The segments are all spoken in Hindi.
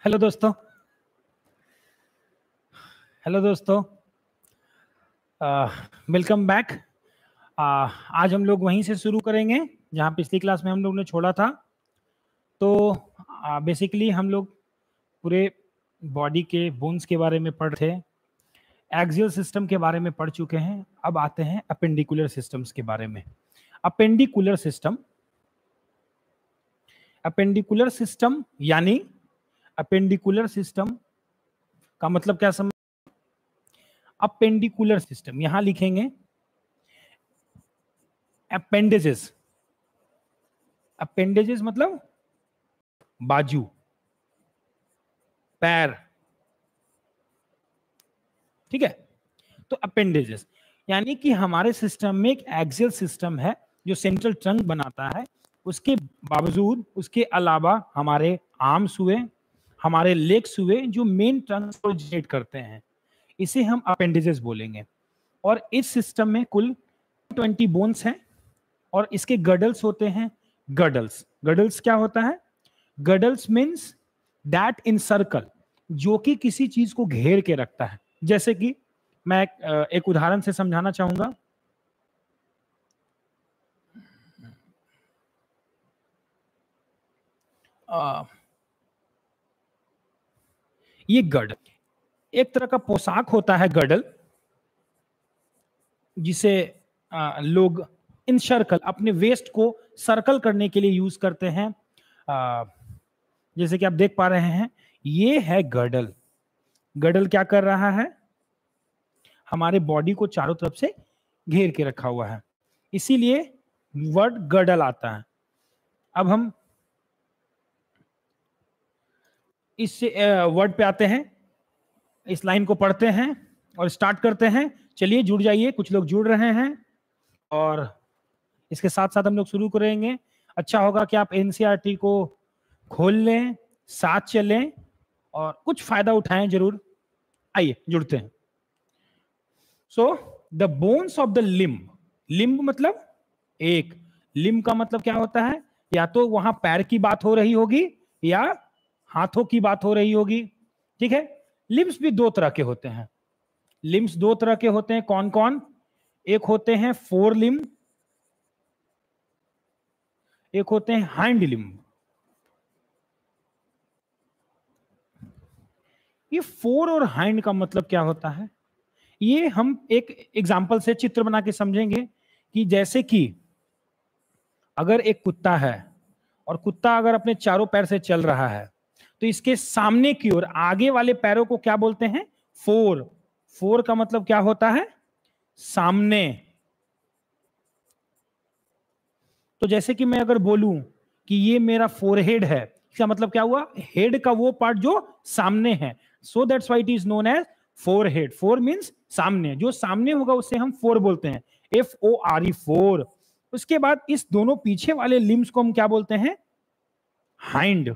हेलो दोस्तों। हेलो दोस्तों, वेलकम बैक। आज हम लोग वहीं से शुरू करेंगे जहाँ पिछली क्लास में हम लोग ने छोड़ा था। तो बेसिकली हम लोग पूरे बॉडी के बोन्स के बारे में पढ़ थे, एक्सियल सिस्टम के बारे में पढ़ चुके हैं। अब आते हैं अपेंडिकुलर सिस्टम्स के बारे में। अपेंडिकुलर सिस्टम, अपेंडिकुलर सिस्टम यानी अपेंडिकुलर सिस्टम का मतलब क्या समझ? अपेंडिकुलर सिस्टम यहां लिखेंगे अपेंडेजेस। अपेंडेजेस मतलब बाजू, पैर, ठीक है। तो अपेंडेजेस यानी कि हमारे सिस्टम में एक एक्सियल सिस्टम है जो सेंट्रल ट्रंक बनाता है। उसके बावजूद, उसके अलावा हमारे आर्म्स हुए, हमारे लेग्स हुए जो मेन ट्रंक को जनरेट करते हैं, इसे हम अपेंडेजेस बोलेंगे। और इस सिस्टम में कुल 20 बोन्स हैं और इसके गडल्स होते हैं। गडल्स, गडल्स क्या होता है? गडल्स मीन्स दैट इन सर्कल, जो कि किसी चीज को घेर के रखता है। जैसे कि मैं एक उदाहरण से समझाना चाहूंगा। ये गडल एक तरह का पोशाक होता है, गडल, जिसे लोग इन सर्कल अपने वेस्ट को सर्कल करने के लिए यूज करते हैं। जैसे कि आप देख पा रहे हैं, ये है गडल। गडल क्या कर रहा है? हमारे बॉडी को चारों तरफ से घेर के रखा हुआ है, इसीलिए वर्ड गडल आता है। अब हम इस वर्ड पे आते हैं, इस लाइन को पढ़ते हैं और स्टार्ट करते हैं। चलिए जुड़ जाइए, कुछ लोग जुड़ रहे हैं और इसके साथ साथ हम लोग शुरू करेंगे। अच्छा होगा कि आप एनसीईआरटी को खोल लें, साथ चलें और कुछ फायदा उठाएं जरूर। आइए जुड़ते हैं। So the bones of the limb, limb मतलब एक, लिम्ब का मतलब क्या होता है? या तो वहां पैर की बात हो रही होगी या हाथों की बात हो रही होगी, ठीक है। लिम्ब्स भी दो तरह के होते हैं। लिम्ब्स दो तरह के होते हैं, कौन कौन? एक होते हैं फोर लिम्ब, एक होते हैं हाइंड लिम्ब। ये फोर और हाइंड का मतलब क्या होता है, ये हम एक एग्जांपल से चित्र बना के समझेंगे। कि जैसे कि अगर एक कुत्ता है और कुत्ता अगर अपने चारों पैर से चल रहा है, तो इसके सामने की ओर आगे वाले पैरों को क्या बोलते हैं? फोर। फोर का मतलब क्या होता है? सामने। तो जैसे कि मैं अगर बोलूं कि ये मेरा फोरहेड है, इसका मतलब क्या हुआ? हेड का वो पार्ट जो सामने है। So that's why it is known as forehead. Fore means सामने, जो सामने होगा उसे हम फोर बोलते हैं, FORE, फोर। उसके बाद इस दोनों पीछे वाले लिम्स को हम क्या बोलते हैं? हाइंड।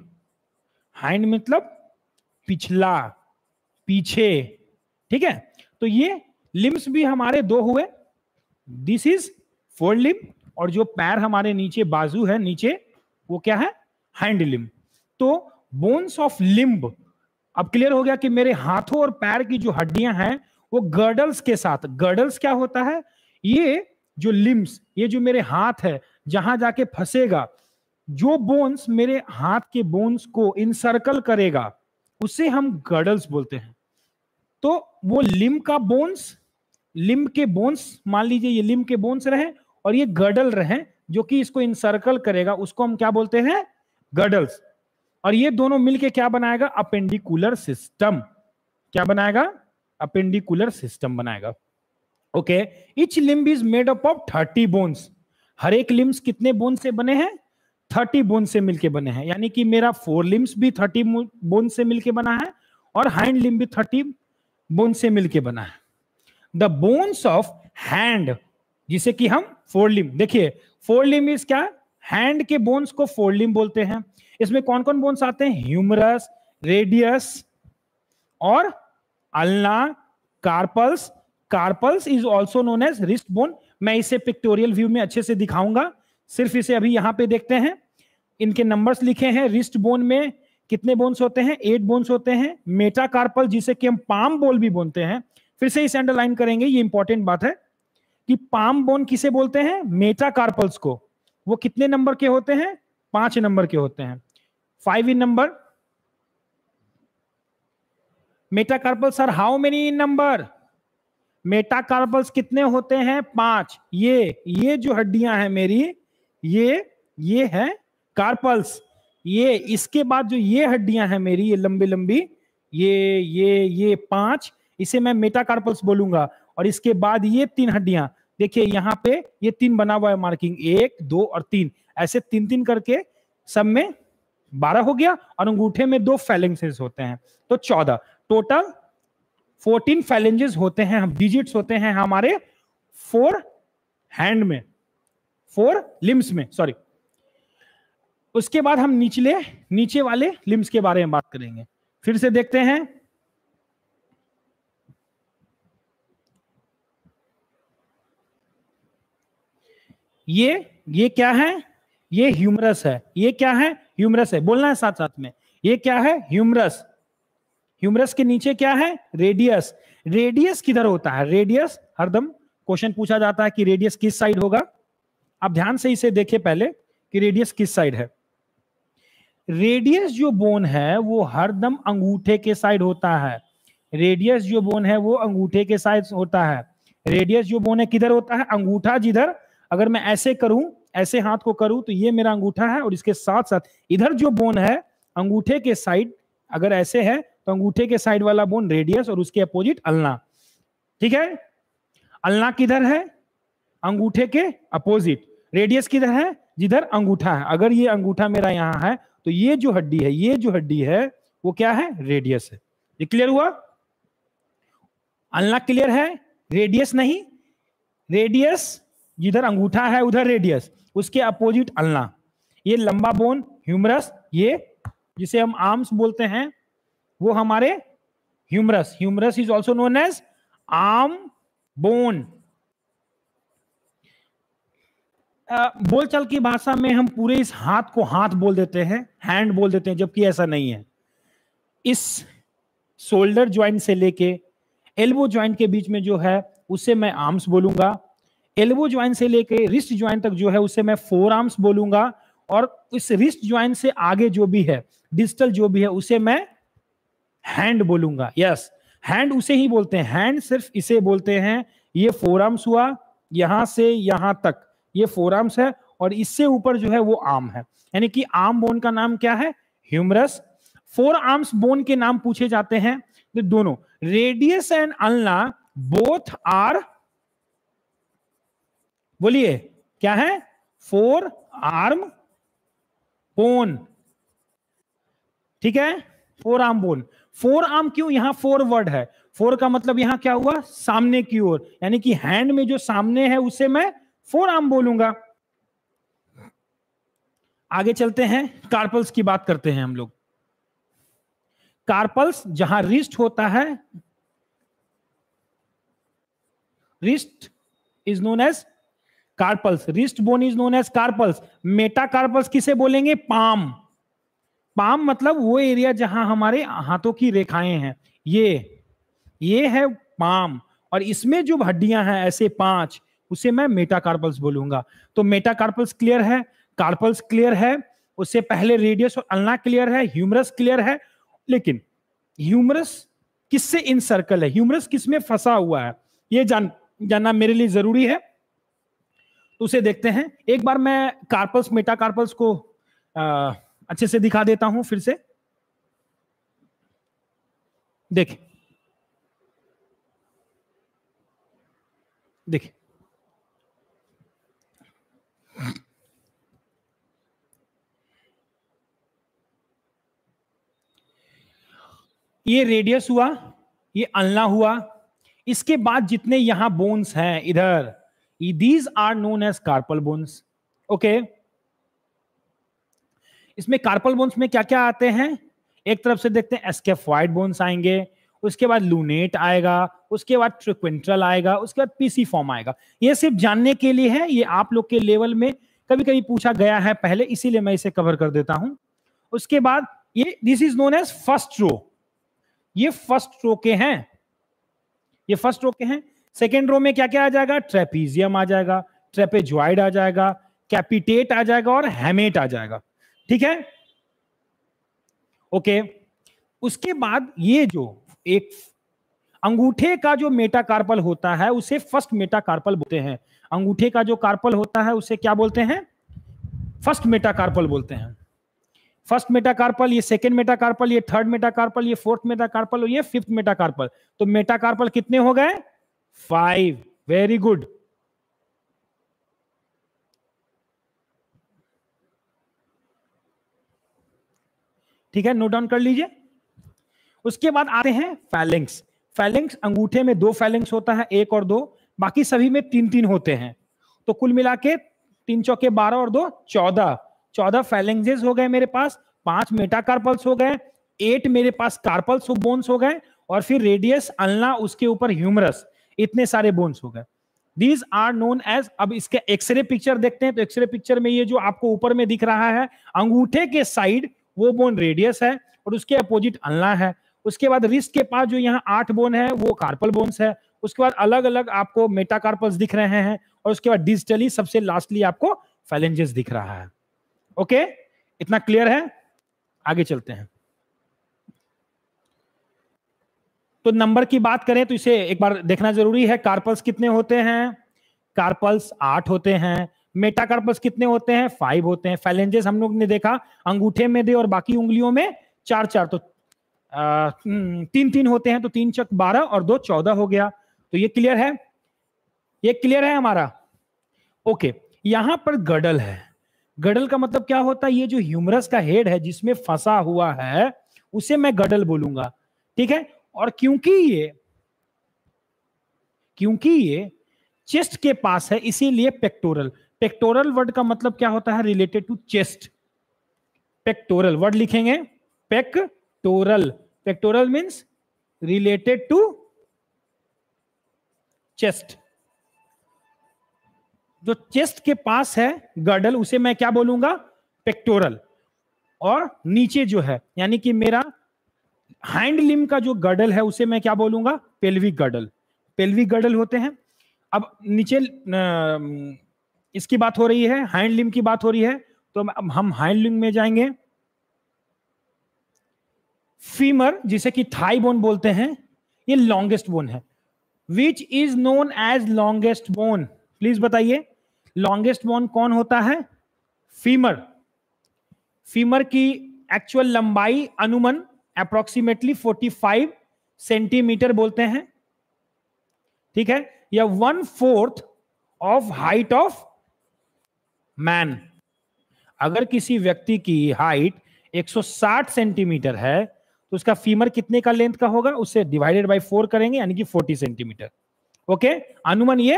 हाइंड मतलब पिछला, पीछे, ठीक है। तो ये लिम्स भी हमारे दो हुए, दिस इज फोर लिम्ब, और जो पैर हमारे नीचे बाजू है नीचे, वो क्या है? Hind limb. तो बोन्स ऑफ लिम्ब, अब क्लियर हो गया कि मेरे हाथों और पैर की जो हड्डियां हैं वो गर्डल्स के साथ। गर्डल्स क्या होता है? ये जो लिम्स, ये जो मेरे हाथ है जहां जाके फंसेगा, जो बोन्स मेरे हाथ के बोन्स को इनसर्कल करेगा, उसे हम गर्डल्स बोलते हैं। तो वो लिम्ब का बोन्स, लिम्ब के बोन्स, मान लीजिए ये लिम्ब के बोन्स रहे और ये गर्डल रहे जो कि इसको इनसर्कल करेगा, उसको हम क्या बोलते हैं? गर्डल्स। और ये दोनों मिलके क्या बनाएगा? Appendicular system. क्या बनाएगा? अपेंडिकुलर सिस्टम बनाएगा। Okay, each limb is made up of 30 bones. हर एक लिम्स कितने बोन से बने हैं? 30 बोन से मिलके बने हैं। यानी कि मेरा फोर लिम्स भी 30 बोन से मिलके बना है और हाइंड लिम्ब भी 30 बोन से मिलके बना है। द बोन्स ऑफ हैंड, जिसे कि हम फोर लिम्ब, देखिए फोर लिम्ब इज क्या? हैंड के बोन्स को फोर लिम्ब बोलते हैं। इसमें कौन कौन बोन्स आते हैं? ह्यूमरस, रेडियस और ulna, carpals. Carpals is also known as wrist bone. मैं इसे पिक्टोरियल व्यू में अच्छे से दिखाऊंगा, सिर्फ इसे अभी यहां पे देखते हैं। इनके नंबर्स लिखे हैं। रिस्ट बोन में कितने बोन्स होते हैं? 8 बोन्स होते हैं। मेटाकार्पल जिसे कि हम पाम बोन भी बोलते हैं, फिर से इसे अंडरलाइन करेंगे, ये इंपॉर्टेंट बात है कि पाम बोन किसे बोलते हैं? मेटाकार्पल्स को। वो कितने नंबर के होते हैं? 5 नंबर के होते हैं, 5 in number. Metacarpals are how many in number? Metacarpals कितने होते हैं? 5। ये जो हड्डियां हैं मेरी, ये है कार्पल्स। ये इसके बाद जो ये हड्डियां हैं मेरी, ये लंबी लंबी, ये 5, इसे मैं मेटाकार्पल्स बोलूंगा। और इसके बाद ये 3 हड्डियां, देखिए यहां पे ये 3 बना हुआ है मार्किंग, 1 2 और 3, ऐसे 3-3 करके सब में 12 हो गया। और अंगूठे में 2 फैलेंजेस होते हैं, तो 14 टोटल 14 फैलेंजेस होते हैं, हम डिजिट्स होते हैं हमारे 4 हैंड में, 4 लिम्स में, सॉरी। उसके बाद हम नीचे वाले लिम्स के बारे में बात करेंगे। फिर से देखते हैं, ये क्या है? ये ह्यूमरस है। ये क्या है? ह्यूमरस है, बोलना है साथ साथ में। ये क्या है? ह्यूमरस। ह्यूमरस के नीचे क्या है? रेडियस। रेडियस किधर होता है? रेडियस हरदम क्वेश्चन पूछा जाता है कि रेडियस किस साइड होगा। आप ध्यान से इसे देखें पहले कि रेडियस किस साइड है। रेडियस जो बोन है वो हरदम अंगूठे के साइड होता है। रेडियस जो बोन है वो अंगूठे के साइड होता है। रेडियस जो बोन है किधर होता है? अंगूठा जिधर, अगर मैं ऐसे करूं, ऐसे हाथ को करूं, तो ये मेरा अंगूठा है, और इसके साथ साथ इधर जो बोन है अंगूठे के साइड, अगर ऐसे है तो अंगूठे के साइड वाला बोन रेडियस और उसके अपोजिट अल्ना। ठीक है? अल्ना किधर है? अंगूठे के अपोजिट। रेडियस किधर है? जिधर अंगूठा है। अगर ये अंगूठा मेरा यहां है तो ये जो हड्डी है वो क्या है? रेडियस है। ये क्लियर हुआ? अल्ना क्लियर है, रेडियस नहीं। रेडियस जिधर अंगूठा है उधर रेडियस, उसके अपोजिट अल्ना। ये लंबा बोन ह्यूमरस, ये जिसे हम आर्म्स बोलते हैं वो हमारे humerus. Humerus is also known as arm bone. बोलचाल की भाषा में हम पूरे इस हाथ को हाथ बोल देते हैं, हैंड बोल देते हैं, जबकि ऐसा नहीं है। इस शोल्डर ज्वाइंट से लेके एल्बो ज्वाइंट के बीच में जो है उसे मैं आर्म्स बोलूंगा। एल्बो ज्वाइंट से लेके रिस्ट ज्वाइंट तक जो है उसे मैं फोर आर्म्स बोलूंगा। और इस रिस्ट ज्वाइंट से आगे जो भी है, डिस्टल जो भी है, उसे मैं हैंड बोलूंगा। यस, हैंड उसे ही बोलते हैं, हैंड सिर्फ इसे बोलते हैं। ये फोर आर्म्स हुआ, यहां से यहां तक ये फोर आर्म्स है, और इससे ऊपर जो है वो आर्म है। यानी कि आर्म बोन का नाम क्या है? ह्यूमरस। फोर आर्म्स बोन के नाम पूछे जाते हैं तो दोनों radius and ulna both are, बोलिए क्या है? Forearm bone. ठीक है, forearm bone. Forearm क्यों? यहां फोर वर्ड है, फोर का मतलब यहां क्या हुआ? सामने की ओर, यानी कि हैंड में जो सामने है उसे मैं फोर आर्म बोलूंगा। आगे चलते हैं, कार्पल्स की बात करते हैं हम लोग। कार्पल्स जहां रिस्ट होता है, wrist is known as carpals, wrist bone is known as carpals. Metacarpals किसे बोलेंगे? पाम। पाम मतलब वो एरिया जहां हमारे हाथों की रेखाएं हैं, ये है पाम। और इसमें जो हड्डियां हैं ऐसे 5, उसे मैं मेटाकार्पल्स बोलूंगा। तो मेटाकार्पल्स क्लियर है, कार्पल्स क्लियर है, उससे पहले रेडियस और अल्ना क्लियर है, ह्यूमरस क्लियर है। लेकिन ह्यूमरस किससे इन सर्कल है? ह्यूमरस किसमें फंसा हुआ है? ये जानना मेरे लिए जरूरी है, तो उसे देखते हैं। एक बार मैं कार्पल्स मेटाकार्पल्स को अच्छे से दिखा देता हूं फिर से। देखिए देखिए, ये रेडियस हुआ, ये अल्ना हुआ। इसके बाद जितने यहां बोन्स हैं इधर, these are known as carpal bones. Okay, इसमें कार्पल बोन्स में क्या क्या आते हैं? एक तरफ से देखते हैं एस्केफॉइड बोन्स आएंगे, उसके बाद लूनेट आएगा, उसके बाद ट्रिक्वेंट्रल आएगा, उसके बाद पीसी फॉर्म आएगा। ये सिर्फ जानने के लिए है, ये आप लोग के लेवल में कभी कभी पूछा गया है पहले, इसीलिए मैं इसे कवर कर देता हूं। उसके बाद ये this is known as first row, ये फर्स्ट रो के हैं, ये फर्स्ट रो के हैं। सेकेंड रो में क्या क्या आ जाएगा, ट्रेपीजियम आ जाएगा, ट्रेपेजॉइड आ जाएगा, कैपिटेट आ जाएगा और हेमेट आ जाएगा, ठीक है, ओके। उसके बाद ये जो एक अंगूठे का जो मेटाकार्पल होता है उसे फर्स्ट मेटाकार्पल बोलते हैं। अंगूठे का जो कार्पल होता है उसे क्या बोलते हैं, फर्स्ट मेटाकार्पल बोलते हैं। फर्स्ट मेटाकार्पल, ये सेकंड मेटाकार्पल, ये थर्ड मेटाकार्पल, ये फोर्थ मेटाकार्पल और ये फिफ्थ मेटाकार्पल। तो मेटाकार्पल कितने हो गए, 5। Very good. ठीक है, नोट डाउन कर लीजिए। उसके बाद आते हैं फैलेंक्स। फैलेंक्स, अंगूठे में 2 फैलेंक्स होता है, 1 और 2, बाकी सभी में 3-3 होते हैं। तो कुल मिला के 3 चौके 12 और 2 14 फैलेंजेस हो गए मेरे पास, 5 मेटाकार्पल्स हो गए, 8 मेरे पास कार्पल्स बोन्स हो गए, और फिर रेडियस, अल्ना, उसके ऊपर ह्यूमरस, इतने सारे बोन्स हो गए। दीज आर नोन एज, अब इसके एक्सरे पिक्चर देखते हैं। तो एक्सरे पिक्चर में ये जो आपको ऊपर में दिख रहा है अंगूठे के साइड, वो बोन रेडियस है और उसके अपोजिट अल्ना है। उसके बाद रिस्ट के पास जो यहाँ 8 बोन है वो कार्पल बोन्स है। उसके बाद अलग अलग आपको मेटाकार्पल्स दिख रहे हैं, और उसके बाद डिजिटली सबसे लास्टली आपको फैलेंजेस दिख रहा है। ओके, इतना क्लियर है? आगे चलते हैं। तो नंबर की बात करें तो इसे एक बार देखना जरूरी है। कार्पल्स कितने होते हैं, कार्पल्स 8 होते हैं। मेटाकार्पल्स कितने होते हैं, 5 होते हैं। फैलेंजेस हम लोग ने देखा अंगूठे में दे और बाकी उंगलियों में 4-4, तो 3-3 होते हैं। तो 3 चक 12 और 2 14 हो गया। तो ये क्लियर है, ये क्लियर है हमारा? ओके, यहां पर गडल है। गडल का मतलब क्या होता है, ये जो ह्यूमरस का हेड है जिसमें फंसा हुआ है उसे मैं गडल बोलूंगा, ठीक है। और क्योंकि ये चेस्ट के पास है इसीलिए पेक्टोरल। पेक्टोरल वर्ड का मतलब क्या होता है, related to chest. Pectoral word लिखेंगे, pectoral, pectoral means related to chest. जो चेस्ट के पास है गर्डल उसे मैं क्या बोलूंगा, पेक्टोरल। और नीचे जो है यानी कि मेरा हैंड लिम का जो गर्डल है उसे मैं क्या बोलूंगा, पेल्विक गर्डल। पेल्विक गर्डल होते हैं। अब नीचे इसकी बात हो रही है, हैंड लिम की बात हो रही है, तो हम हैंड लिम में जाएंगे। फीमर, जिसे कि थाई बोन बोलते हैं, ये लॉन्गेस्ट बोन है। Which is known as longest bone, please बताइए, लॉन्गेस्ट बोन कौन होता है, फीमर। फीमर की एक्चुअल लंबाई अनुमान अप्रोक्सीमेटली 45 सेंटीमीटर बोलते हैं, ठीक है, या 1/4 ऑफ हाइट ऑफ मैन। अगर किसी व्यक्ति की हाइट 160 सेंटीमीटर है तो उसका फीमर कितने का लेंथ का होगा, उससे डिवाइडेड बाय 4 करेंगे यानी कि 40 सेंटीमीटर। ओके, अनुमान ये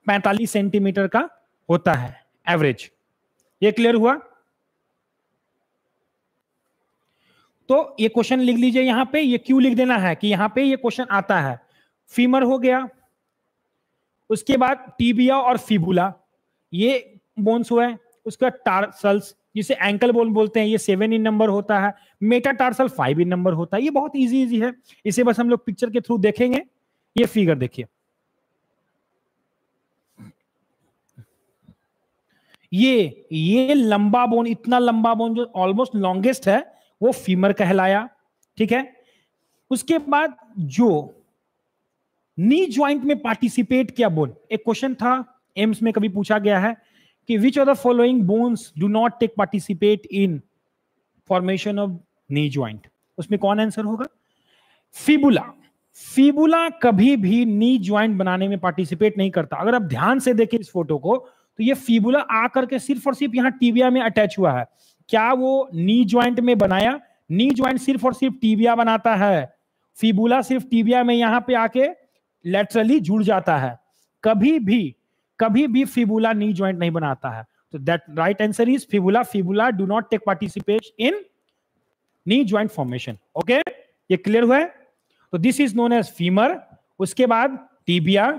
45 सेंटीमीटर का होता है एवरेज। ये क्लियर हुआ? तो ये क्वेश्चन लिख लीजिए यहां पे, ये क्यों लिख देना है कि यहां पे ये क्वेश्चन आता है। फीमर हो गया, उसके बाद टीबिया और फिबुला, ये बोन्स हुए। उसका टार्सल्स, जिसे एंकल बोन बोलते हैं, ये 7 इन नंबर होता है। मेटाटार्सल 5 इन नंबर होता है। ये बहुत इजी है, इसे बस हम लोग पिक्चर के थ्रू देखेंगे। ये फिगर देखिए, ये लंबा बोन, इतना लंबा बोन जो ऑलमोस्ट लॉन्गेस्ट है वो फीमर कहलाया, ठीक है। उसके बाद जो नी ज्वाइंट में पार्टिसिपेट किया बोन, एक क्वेश्चन था एम्स में कभी पूछा गया है कि which of the following bones do not take participate in formation of knee joint, उसमें कौन आंसर होगा, फिबुला। फिबुला कभी भी नी ज्वाइंट बनाने में पार्टिसिपेट नहीं करता। अगर आप ध्यान से देखें इस फोटो को तो ये फिबुला आकर के सिर्फ और सिर्फ यहां टीबिया में अटैच हुआ है। क्या वो नी ज्वाइंट में बनाया? नी ज्वाइंट सिर्फ और सिर्फ टीबिया बनाता है, फिबुला सिर्फ टीबिया में यहां पे आके लेटरली जुड़ जाता है। कभी भी फिबुला नी ज्वाइंट नहीं बनाता है। तो that right answer is fibula. Fibula do not take participate in knee joint formation. Okay, ये क्लियर हुआ है? तो this is known as femur. उसके बाद tibia,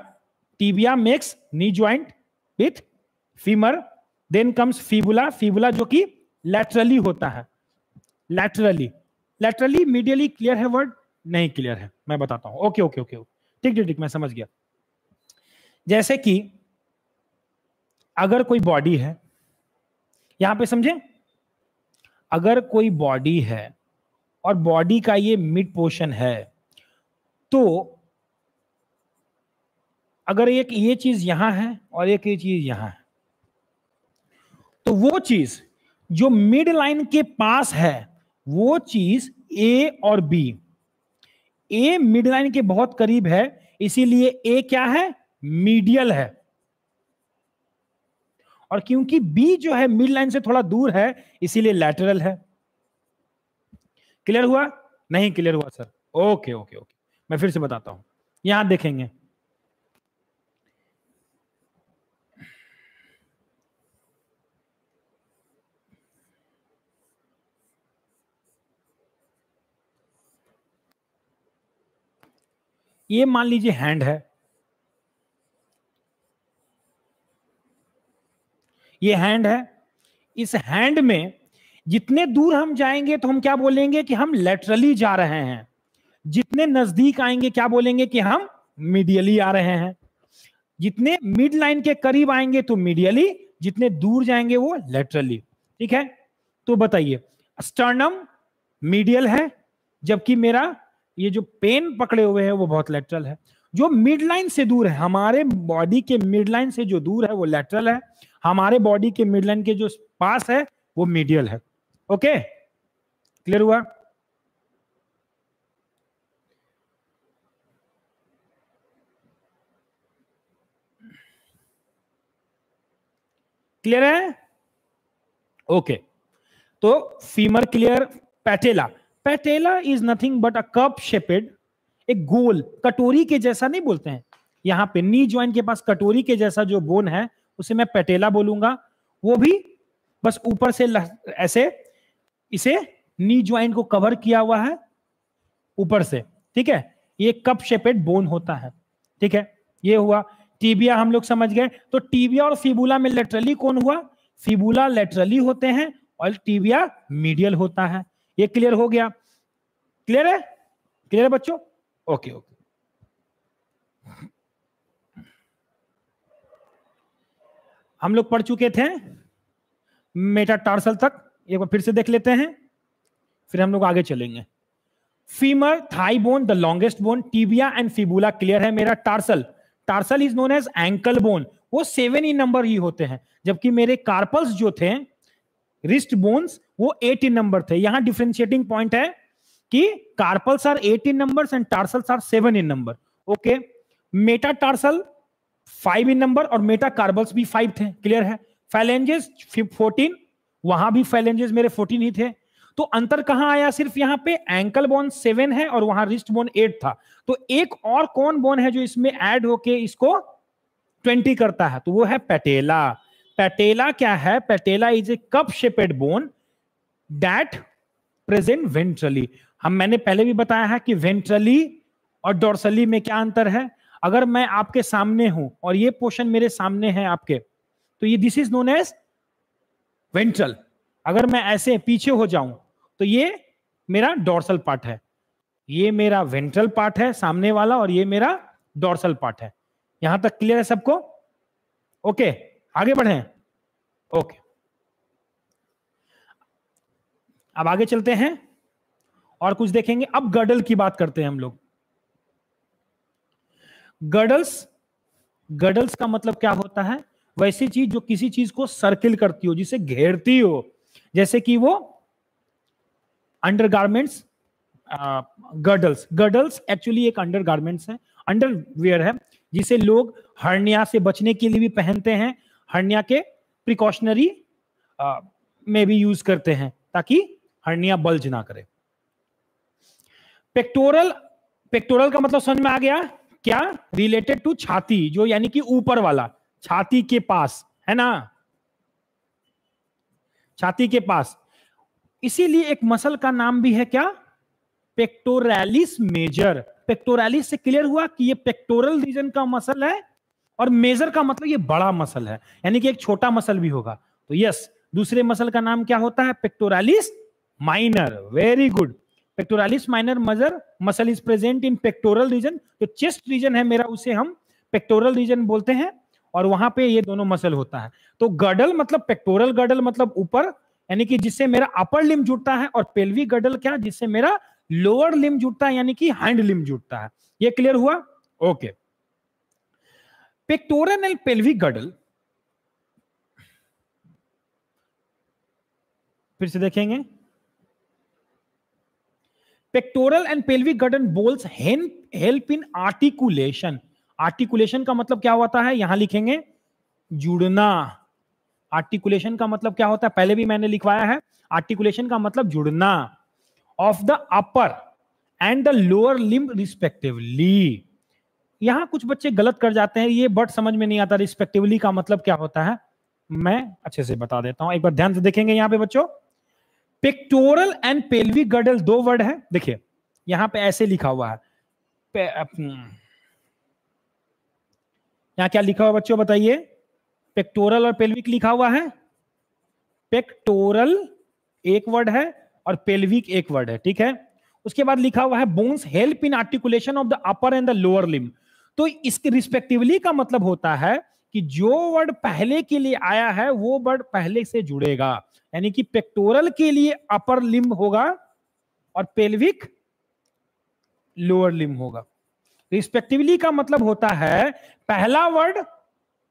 tibia makes knee joint with femur. Then comes fibula, fibula जो कि लैटरली होता है। लैटरली, लैटरली, मीडियली क्लियर है वर्ड? नहीं क्लियर है, मैं बताता हूं। ओके ओके ओके, ठीक ठीक ठीक, मैं समझ गया। जैसे कि अगर कोई बॉडी है, यहां पे समझे, अगर कोई बॉडी है और बॉडी का ये मिड पोर्शन है, तो अगर एक ये चीज यहां है और एक ये चीज यहां है, तो वो चीज जो मिड लाइन के पास है वो चीज ए और बी, ए मिड लाइन के बहुत करीब है, इसीलिए ए क्या है? मीडियल है। और क्योंकि बी जो है मिड लाइन से थोड़ा दूर है, इसीलिए लैटरल है। क्लियर हुआ? नहीं क्लियर हुआ सर? ओके ओके ओके, मैं फिर से बताता हूं। यहां देखेंगे, ये मान लीजिए हैंड है, ये हैंड है। इस हैंड में जितने दूर हम जाएंगे तो हम क्या बोलेंगे कि हम लेटरली जा रहे हैं, जितने नजदीक आएंगे क्या बोलेंगे कि हम मीडियली आ रहे हैं, जितने मिड लाइन के करीब आएंगे तो मीडियली, जितने दूर जाएंगे वो लेटरली। ठीक है, तो बताइए, स्टर्नम मीडियल है, जबकि मेरा ये जो पेन पकड़े हुए है वो बहुत लेटरल है। जो मिड लाइन से दूर है, हमारे बॉडी के मिड लाइन से जो दूर है वो लेटरल है, हमारे बॉडी के मिड लाइन के जो पास है वो मीडियल है। ओके, क्लियर हुआ? क्लियर है? ओके, तो femur clear. पैटेला, पैटेला is nothing but a cup shaped, एक गोल कटोरी के जैसा, नहीं बोलते हैं यहां पे नी ज्वाइंट के पास कटोरी के जैसा जो बोन है उसे मैं पैटेला बोलूंगा। वो भी बस ऊपर से ऐसे इसे नी ज्वाइंट को कवर किया हुआ है ऊपर से। ठीक है, ये कप शेपेड बोन होता है। ठीक है, ये हुआ। टीबिया हम लोग समझ गए। तो टीबिया और फिबुला में लेटरली कौन हुआ? फिबुला लेटरली होते हैं और टीबिया मीडियल होता है। ये क्लियर हो गया? क्लियर है? क्लियर है बच्चों? Okay okay. हम लोग पढ़ चुके थे मेटाटार्सल तक, एक बार फिर से देख लेते हैं, फिर हम लोग आगे चलेंगे। Femur, thigh bone, the longest bone, tibia and fibula clear है मेरा। Tarsal, tarsal is known as ankle bone, वो 7 इन नंबर ही होते हैं, जबकि मेरे कार्पल्स जो थे रिस्ट बोन्स वो 8 इन नंबर थे। यहां डिफरेंशिएटिंग पॉइंट है कि carpals are 8 in numbers and tarsals are 7 in number. Okay, metatarsal 5 in number और मेटा कार्बल्स भी 5 थे। क्लियर है? फैलेंजेस 14, वहां भी फैलेंजेस मेरे 14 ही थे। तो अंतर कहां आया? सिर्फ यहां पे एंकल बोन 7 है और वहां रिस्ट बोन 8 था। तो एक और कौन बोन है जो इसमें ऐड होके इसको 20 करता है? तो वो है पैटेला। पैटेला क्या है? पैटेला is a cup shaped bone that present ventrally. मैंने पहले भी बताया है कि वेंट्रली और डोर्सली में क्या अंतर है। अगर मैं आपके सामने हूं और ये पोर्शन मेरे सामने है आपके, तो ये this is known as ventral. अगर मैं ऐसे पीछे हो जाऊं तो ये मेरा डोर्सल पार्ट है, ये मेरा वेंट्रल पार्ट है सामने वाला, और ये मेरा डोर्सल पार्ट है। यहां तक क्लियर है सबको? ओके, आगे बढ़े। ओके, अब आगे चलते हैं और कुछ देखेंगे। अब गर्डल की बात करते हैं हम लोग। गर्डल्स, गर्डल्स का मतलब क्या होता है? वैसी चीज जो किसी चीज को सर्किल करती हो, जिसे घेरती हो, जैसे कि वो अंडरगारमेंट्स। गर्डल्स, गर्डल्स एक्चुअली एक अंडरगारमेंट्स है, अंडरवियर है, जिसे लोग हर्निया से बचने के लिए भी पहनते हैं, हर्निया के प्रिकॉशनरी में भी यूज करते हैं ताकि हर्निया बल्ज ना करे। पेक्टोरल, पेक्टोरल का मतलब समझ में आ गया क्या? रिलेटेड टू छाती, जो यानी कि ऊपर वाला, छाती के पास है ना, छाती के पास। इसीलिए एक मसल का नाम भी है क्या? Pectoralis major. पेक्टोरैलिस से क्लियर हुआ कि ये पेक्टोरल रीजन का मसल है, और मेजर का मतलब ये बड़ा मसल है, यानी कि एक छोटा मसल भी होगा। तो यस, दूसरे मसल का नाम क्या होता है? Pectoralis minor, very good. Pectoralis minor muscle is present in pectoral region. तो चेस्ट रीजन है मेरा, उसे हम पेक्टोरल रीजन बोलते हैं, और वहां पे ये दोनों मसल होता है। तो गडल मतलब पेक्टोरल गडल मतलब ऊपर, यानी कि जिससे मेरा अपर लिम जुड़ता है, और पेल्विक गडल क्या, जिससे मेरा लोअर लिम जुड़ता है, यानी कि हाइंड लिम जुड़ता है। ये क्लियर हुआ? Okay. Pectoral and pelvic girdle, फिर से देखेंगे। Pectoral and pelvic girdle balls help in articulation. Articulation का मतलब क्या होता है, यहां लिखेंगे जुड़ना। आर्टिकुलेशन का मतलब क्या होता है, पहले भी मैंने लिखवाया है। आर्टिकुलेशन का मतलब जुड़ना of the upper and the lower limb respectively. यहां कुछ बच्चे गलत कर जाते हैं, ये वर्ड समझ में नहीं आता रिस्पेक्टिवली का मतलब क्या होता है, मैं अच्छे से बता देता हूं, एक बार ध्यान से देखेंगे। यहां पे बच्चों पेक्टोरल एंड पेल्विक गडल दो वर्ड है, देखिए यहां पे ऐसे लिखा हुआ है। यहां क्या लिखा हुआ बच्चों बताइए, पेक्टोरल और पेल्विक लिखा हुआ है। पेक्टोरल एक वर्ड है और पेल्विक एक वर्ड है, ठीक है। उसके बाद लिखा हुआ है bones help in articulation of the upper and the lower limb. तो इसके रिस्पेक्टिवली का मतलब होता है कि जो वर्ड पहले के लिए आया है वो वर्ड पहले से जुड़ेगा, यानी कि पेक्टोरल के लिए अपर लिम्ब होगा और पेल्विक लोअर लिम्ब होगा। रिस्पेक्टिवली का मतलब होता है पहला वर्ड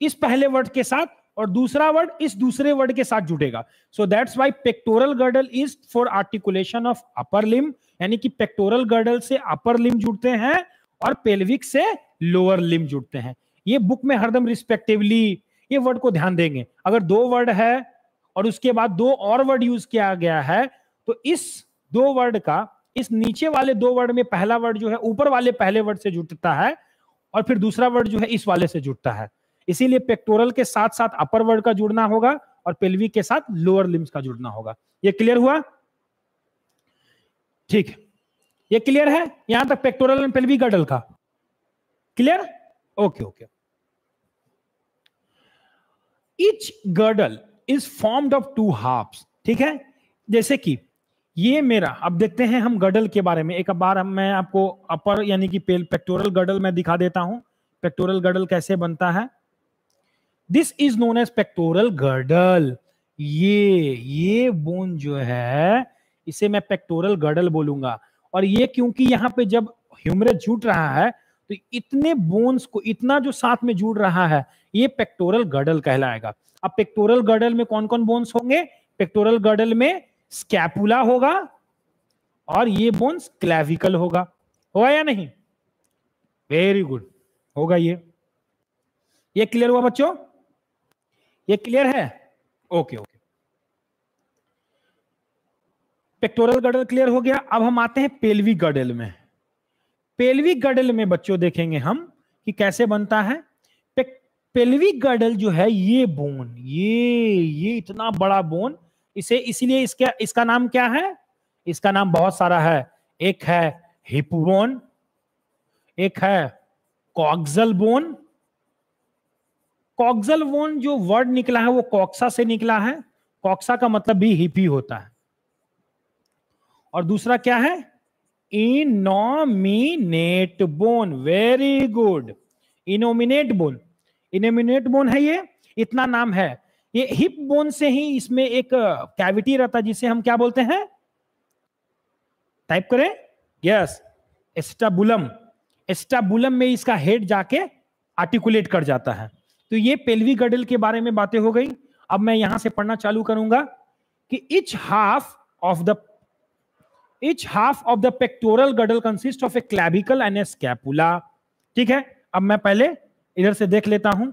इस पहले वर्ड के साथ और दूसरा वर्ड इस दूसरे वर्ड के साथ जुड़ेगा। सो that's why pectoral girdle is for articulation of upper limb, यानी कि पेक्टोरल गर्डल से अपर लिम्ब जुड़ते हैं और पेल्विक से लोअर लिम्ब जुड़ते हैं। ये बुक में हरदम रिस्पेक्टिवली ये वर्ड को ध्यान देंगे। अगर दो वर्ड है और उसके बाद दो और वर्ड यूज किया गया है, तो इस दो वर्ड का इस नीचे वाले दो वर्ड में पहला वर्ड जो है ऊपर वाले पहले वर्ड से जुड़ता है और फिर दूसरा वर्ड जो है इस वाले से जुड़ता है। इसीलिए पेक्टोरल के साथ साथ अपर वर्ड का जुड़ना होगा और पेल्विक के साथ लोअर लिम्स का जुड़ना होगा। ये क्लियर हुआ? ठीक है, ये क्लियर है यहां तक पेक्टोरल एंड पेल्विक गर्डल का? Clear? Okay okay. Each girdle is formed of two halves, ठीक है। जैसे कि ये मेरा, अब देखते हैं हम गर्डल के बारे में एक बार। मैं आपको अपर यानी कि पेक्टोरल गर्डल मैं दिखा देता हूं, पेक्टोरल गर्डल कैसे बनता है। This is known as pectoral girdle. ये बोन जो है इसे मैं पेक्टोरल गर्डल बोलूंगा। और ये क्योंकि यहां पे जब ह्यूमरस जुड़ रहा है तो इतने बोन्स को, इतना जो साथ में जुड़ रहा है, ये पेक्टोरल गर्डल कहलाएगा। अब पेक्टोरल गर्डल में कौन कौन बोन्स होंगे? पेक्टोरल गर्डल में स्कैपुला होगा और ये बोन्स क्लेविकल होगा या नहीं? वेरी गुड, होगा ये क्लियर हुआ बच्चों? ये क्लियर है? Okay okay. Pectoral girdle clear हो गया। अब हम आते हैं पेल्विक गर्डल में। पेल्विक गर्डल में बच्चों देखेंगे हम कि कैसे बनता है। पेल्विक गर्डल जो है ये बोन, ये इतना बड़ा बोन, इसे इसीलिए इसका नाम क्या है? इसका नाम बहुत सारा है। एक है हिप बोन, एक है कॉक्सल बोन। कॉक्सल बोन जो वर्ड निकला है वो कॉक्सा से निकला है। कॉक्सा का मतलब भी हिप ही होता है। और दूसरा क्या है? Innominate bone. Very good, innominate bone. Innominate bone है ये, इतना नाम है। ये हिप बोन से ही इसमें एक कैविटी रहता है जिसे हम क्या बोलते हैं? टाइप करें, यस, एस्टाबुलम। एस्टाबुलम में इसका हेड जाके आर्टिकुलेट कर जाता है। तो ये पेल्विक गर्डल के बारे में बातें हो गई। अब मैं यहां से पढ़ना चालू करूंगा कि each half of the pectoral girdle consists of a clavicle and a scapula। ठीक है, अब मैं पहले इधर से देख लेता हूं।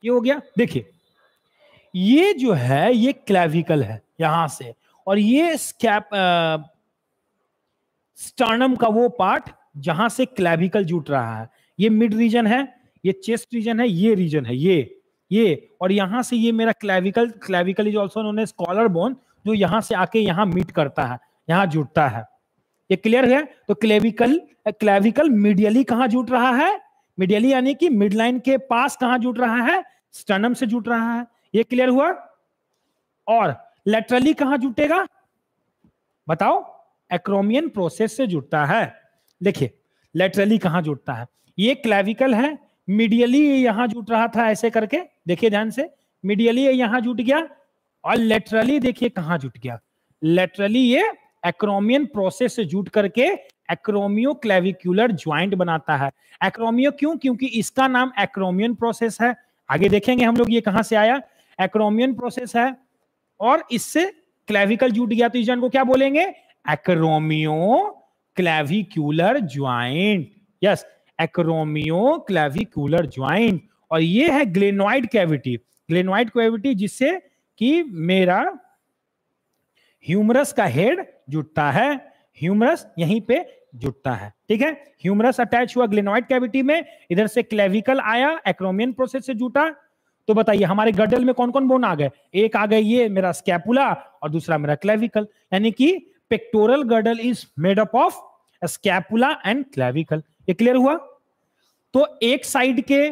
ये हो गया, देखिए ये जो है ये क्लेविकल है यहां से, और ये स्टर्नम का वो पार्ट जहां से क्लेविकल जुट रहा है। ये मिड रीजन है, ये चेस्ट रीजन है, ये रीजन है ये और यहां से ये मेरा clavicle is also known as collar bone, जो यहां से आके यहां मीट करता है, यहां जुड़ता है। ये क्लियर है? तो क्लेविकल मीडियली कहां जुट रहा है? मीडियली यानी कि मिडलाइन के पास कहां जुट रहा है? स्टर्नम से जुट रहा है। ये क्लियर हुआ? और लेटरली कहां जुटेगा? बताओ, एक्रोमियन प्रोसेस से जुड़ता है। देखिए लेटरली कहां जुड़ता है, ये क्लेविकल है, मीडियली यहां जुट रहा था ऐसे करके, देखिए ध्यान से, मीडियली यहां जुट गया, और लेटरली देखिए कहां जुट गया, लेटरली ये एक्रोमियन प्रोसेस से जुट करके एक्रोमियो क्लेविकुलर ज्वाइंट बनाता है। एक्रोमियो क्यों? क्योंकि इसका नाम एक्रोमियन प्रोसेस है। आगे देखेंगे हम लोग ये कहां से आया, एक्रोमियन प्रोसेस है, और इससे क्लेविकल जुट गया तो इस जॉइंट को क्या बोलेंगे, acromio clavicular joint. Yes, acromio clavicular joint. और ये है ग्लेनोइड कैविटी, ग्लेनोइड कैविटी जिससे कि मेरा ह्यूमरस का हेड जुटता है, ह्यूमरस यहीं पे जुटता है। ठीक है, ह्यूमरस अटैच हुआ ग्लेनोइड कैविटी में, इधर से क्लेविकल आया, एक्रोमियन प्रोसेस से जुटा। तो बताइए हमारे गडल में कौन कौन बोन आ गए, एक आ गए ये मेरा स्कैपुला और दूसरा मेरा क्लेविकल, यानी कि pectoral गडल is made up of scapula and clavicle. ये क्लियर हुआ? तो एक साइड के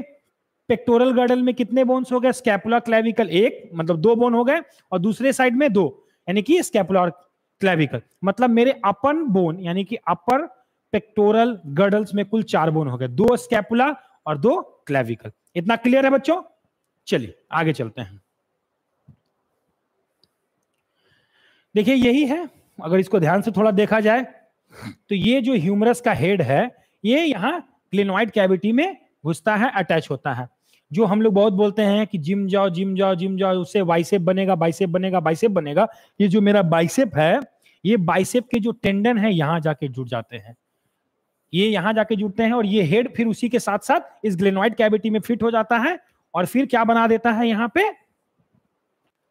पेक्टोरल गडल में कितने बोन्स हो गए, स्कैपुला क्लेविकल, एक मतलब दो बोन हो गए, और दूसरे साइड में दो, यानी कि स्कैपुला और क्लेविकल, मतलब मेरे अपन बोन यानी कि अपर पेक्टोरल गडल्स में कुल 4 बोन हो गए, 2 स्कैपुला और 2 क्लेविकल। इतना क्लियर है बच्चों? चलिए आगे चलते हैं। देखिए यही है, अगर इसको ध्यान से थोड़ा देखा जाए तो ये जो ह्यूमरस का हेड है ये यहाँ ग्लेनोइड कैविटी में घुसता है, अटैच होता है। जो हम लोग बहुत बोलते हैं कि जिम जाओ जिम जाओ जिम जाओ, उससे बाइसेप बनेगा बाइसेप बनेगा बाइसेप बनेगा, ये जो मेरा बाइसेप है, ये बाइसेप के जो टेंडन है यहां जाके जुड़ जाते हैं, ये यहां जाके जुड़ते हैं, और ये हेड फिर उसी के साथ साथ इस ग्लेनोइड कैविटी में फिट हो जाता है, और फिर क्या बना देता है यहाँ पे,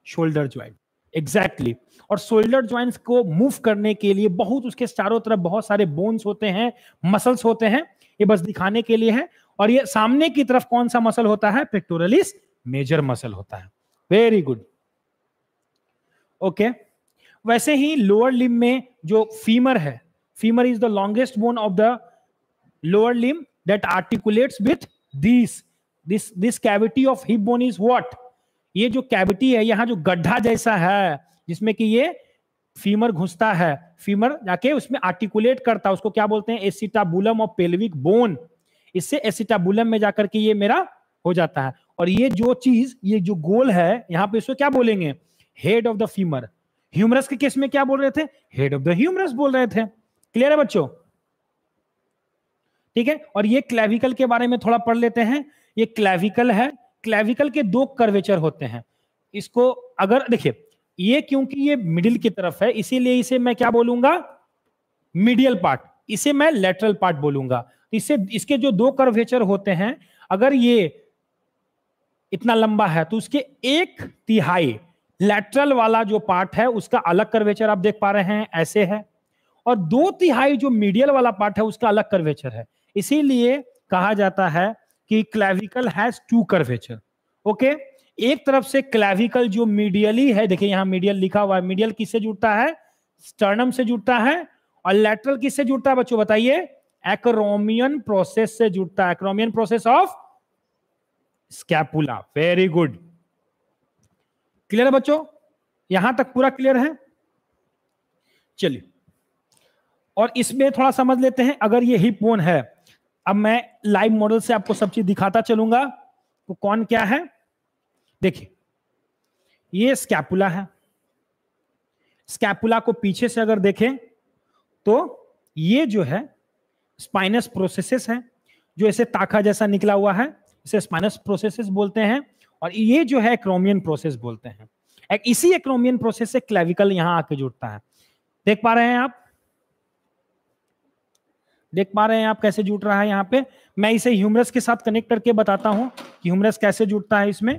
शोल्डर ज्वाइंट। एग्जैक्टली। और शोल्डर ज्वाइंट्स को मूव करने के लिए बहुत उसके चारों तरफ बहुत सारे बोन्स होते हैं, मसल्स होते हैं, ये बस दिखाने के लिए है। और ये सामने की तरफ कौन सा मसल होता है, पेक्टोरलिस मेजर मसल होता है। Very good, okay. वैसे ही लोअर लिम्ब में जो फीमर है, femur is the longest bone of the lower limb that articulates with this cavity of hip bone is what, ये जो कैविटी है, यहां जो गड्ढा जैसा है जिसमें कि ये फीमर घुसता है, फीमर जाके उसमें आर्टिकुलेट करता है, उसको क्या बोलते हैं, एसिटाबुलम ऑफ पेल्विक बोन। इससे एसिटाबुलम में जाकर के ये मेरा हो जाता है, और ये जो चीज, ये जो गोल है यहां पे, इसको क्या बोलेंगे, head of the femur. Humerus के केस में क्या बोल रहे थे, हेड ऑफ द ह्यूमरस बोल रहे थे। क्लियर है बच्चों? ठीक है, और ये क्लेविकल के बारे में थोड़ा पढ़ लेते हैं। ये क्लेविकल है, क्लेविकल के 2 कर्वेचर होते हैं। इसको अगर देखिए, ये क्योंकि ये मिडिल की तरफ है इसीलिए इसे मैं क्या बोलूंगा, मीडियल पार्ट, इसे मैं लेटरल पार्ट बोलूंगा। इससे इसके जो 2 कर्वेचर होते हैं, अगर ये इतना लंबा है तो उसके 1/3 लेटरल वाला जो पार्ट है उसका अलग कर्वेचर आप देख पा रहे हैं, ऐसे है, और 2/3 जो मीडियल वाला पार्ट है उसका अलग कर्वेचर है। इसीलिए कहा जाता है कि क्लेविकल हैज 2 कर्वेचर। ओके, एक तरफ से क्लेविकल जो मीडियली है, देखिए यहां मीडियल लिखा हुआ है, मीडियल किससे जुड़ता है, स्टर्नम से जुड़ता है, और लेटरल किससे जुड़ता है बच्चों बताइए, एक्रोमियन प्रोसेस से जुड़ता है, acromion process of scapula. Very good, clear है बच्चों? यहां तक पूरा क्लियर है? चलिए, और इसमें थोड़ा समझ लेते हैं। अगर ये हिप बोन है, अब मैं लाइव मॉडल से आपको सब चीज दिखाता चलूंगा, तो कौन क्या है, देखिए ये स्कैपुला है, स्कैपुला को पीछे से अगर देखें तो ये जो है स्पाइनस प्रोसेसेस है, जो ऐसे ताखा जैसा निकला हुआ है, इसे स्पाइनस प्रोसेसेस बोलते हैं, और ये जो है एक्रोमियन प्रोसेस बोलते हैं। इसी एक्रोमियन प्रोसेस से क्लेविकल यहां आके जुड़ता है। देख पा रहे हैं आप, देख पा रहे हैं आप कैसे जुड़ रहा है यहां पे। मैं इसे ह्यूमरस के साथ कनेक्ट करके बताता हूं कि ह्यूमरस कैसे जुड़ता है। इसमें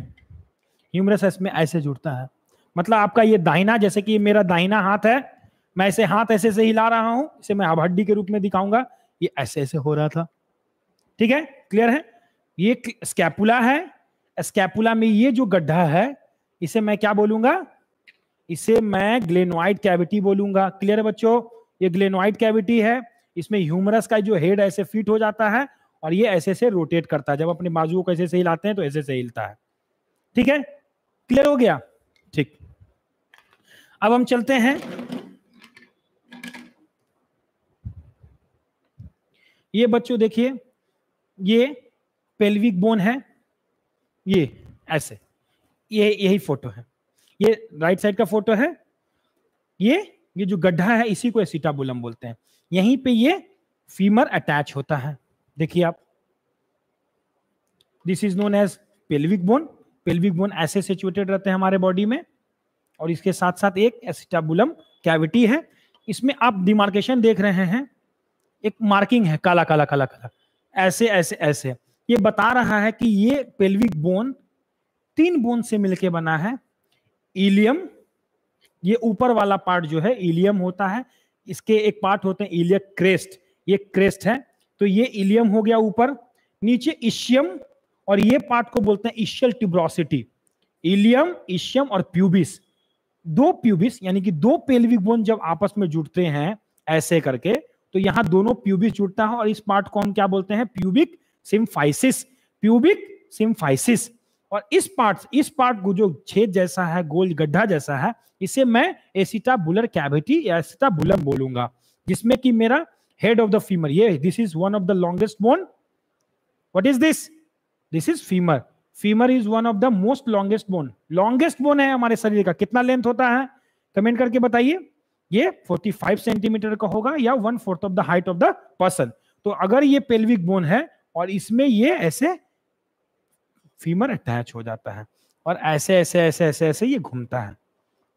ह्यूमरस इसमें ऐसे जुड़ता है, मतलब आपका ये दाहिना, जैसे कि मेरा दाहिना हाथ है, मैं इसे हाथ ऐसे से हिला रहा हूं, इसे मैं अब हड्डी के रूप में दिखाऊंगा, ये ऐसे ऐसे हो रहा था। ठीक है, क्लियर है? ये स्कैपुला है, स्कैपुला में ये जो गड्ढा है इसे मैं क्या बोलूंगा, इसे मैं ग्लेनोइड कैविटी बोलूंगा। क्लियर है बच्चों? ये ग्लेनोइड कैविटी है, इसमें ह्यूमरस का जो हेड ऐसे फिट हो जाता है, और ये ऐसे से रोटेट करता है, जब अपने बाजुओं को ऐसे से हिलाते हैं तो ऐसे से हिलता है। ठीक है, क्लियर हो गया? ठीक, अब हम चलते हैं ये बच्चों देखिए, ये पेल्विक बोन है, ये ऐसे, ये यही फोटो है, ये राइट साइड का फोटो है। ये जो गड्ढा है इसी को एसिटाबुलम बोलते हैं। यहीं पे ये फीमर अटैच होता है, देखिए आप, this is known as pelvic bone. Pelvic bone ऐसे सिचुएटेड रहते हैं हमारे बॉडी में, और इसके साथ साथ एक एसिटाबुलम कैविटी है। इसमें आप डिमार्केशन देख रहे हैं, एक मार्किंग है काला काला काला काला, ऐसे ऐसे ऐसे। ये बता रहा है कि ये पेल्विक बोन 3 बोन से मिलकर बना है। इलियम, ये ऊपर वाला पार्ट जो है इलियम होता है, इसके एक पार्ट होते हैं इलियक क्रेस्ट, ये क्रेस्ट है, तो ये इलियम हो गया ऊपर। नीचे इशियम, और ये पार्ट को बोलते हैं इशियल ट्यूब्रोसिटी। इलियम, इशियम और प्यूबिस, 2 प्यूबिस यानी कि 2 पेल्विक बोन जब आपस में जुड़ते हैं ऐसे करके, तो यहां दोनों प्यूबिस जुड़ता है, और इस पार्ट को हम क्या बोलते हैं, प्यूबिक सिम्फाइसिस, प्यूबिक सिम्फाइसिस। और इस पार्ट को जो छेद जैसा है, गोल गड्ढा जैसा है, इसे मैं एसिटाबुलर कैविटी या एसिटाबुलम बोलूंगा, जिसमें कि मेरा हेड ऑफ द फीमर, ये this is one of the longest bone. What is this? This is femur. Femur is one of the most longest bone. Longest bone है हमारे शरीर का, कितना लेंथ होता है कमेंट करके बताइए। ये 45 सेंटीमीटर का होगा, या 1/4 of the height of the person. तो अगर ये पेल्विक बोन है और इसमें ये ऐसे फीमर अटैच हो जाता है, और ऐसे ऐसे ऐसे ऐसे ऐसे ये घूमता है।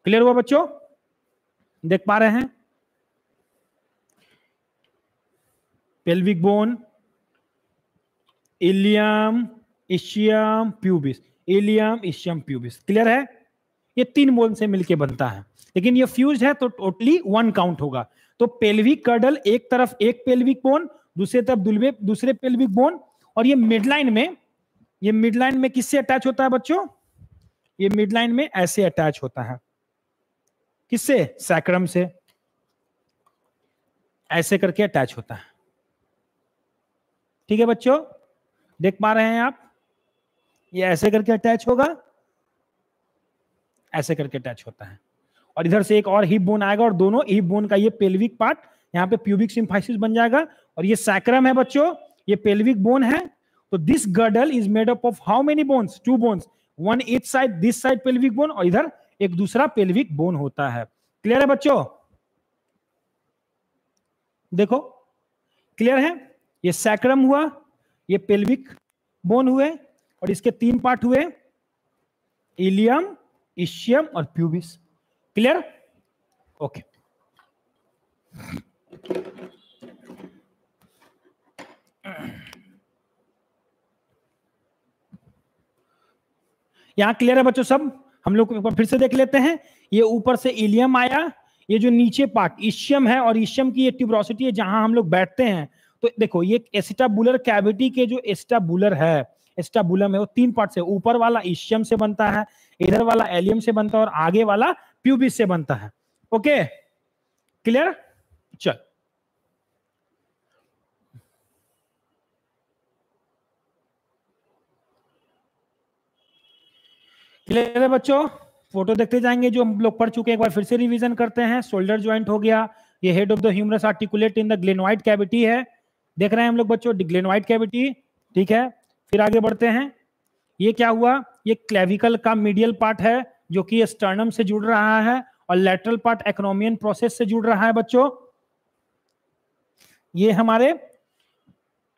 क्लियर हुआ बच्चों? देख पा रहे हैं? Pelvic bone, ilium, ischium, pubis, ilium, ischium, pubis. Clear है? ये 3 बोन से मिलके बनता है, लेकिन ये फ्यूज है तो टोटली 1 काउंट होगा। तो पेल्विक कर्डल एक तरफ एक पेल्विक बोन, दूसरे तरफ दूसरे पेल्विक बोन, और ये मिडलाइन में किससे अटैच होता है बच्चों? ये मिडलाइन में ऐसे अटैच होता है, किससे? सैक्रम से, ऐसे करके अटैच होता है। ठीक है बच्चों, देख पा रहे हैं आप? ये ऐसे करके अटैच होगा, ऐसे करके अटैच होता है, और इधर से एक और हिप बोन आएगा, और दोनों हिप बोन का ये पेल्विक पार्ट यहाँ पे प्यूबिक सिम्फाइसिस बन जाएगा, और ये सैक्रम है बच्चों, ये पेल्विक बोन है। तो this girdle is made up of how many bones? 2 bones, one each side, this side pelvic bone, और इधर एक दूसरा पेल्विक बोन होता है। क्लियर है बच्चों? देखो क्लियर है? ये सैक्रम हुआ, ये पेल्विक बोन हुए, और इसके 3 पार्ट हुए, इलियम, इशियम और प्यूबिस। क्लियर? ओके। यहां क्लियर है बच्चों सब? हम लोग एक बार फिर से देख लेते हैं। ये ऊपर से इलियम आया, ये जो नीचे पार्ट इशियम है, और इशियम की ये ट्यूब्रोसिटी है जहां हम लोग बैठते हैं। तो देखो ये एसिटाबुलर कैविटी के जो एसिटाबुलर है, एसिटाबुलम है, वो 3 पार्ट से, ऊपर वाला इशियम से बनता है, इधर वाला एलियम से बनता है, और आगे वाला प्यूबिस से बनता है। Okay clear? चल क्लियर है बच्चों? फोटो देखते जाएंगे जो हम लोग पढ़ चुके हैं, एक बार फिर से रिवीजन करते हैं। शोल्डर ज्वाइंट हो गया, ये head of the humerus articulate in the glenoid cavity है, देख रहे हैं हम लोग बच्चों, ग्लेनोइड कैविटी। ठीक है, फिर आगे बढ़ते हैं। ये क्या हुआ? ये क्लेविकल का मीडियल पार्ट है, जो कि स्टर्नम से जुड़ रहा है, और लेटरल पार्ट एक्नोमियन प्रोसेस से जुड़ रहा है बच्चों। ये हमारे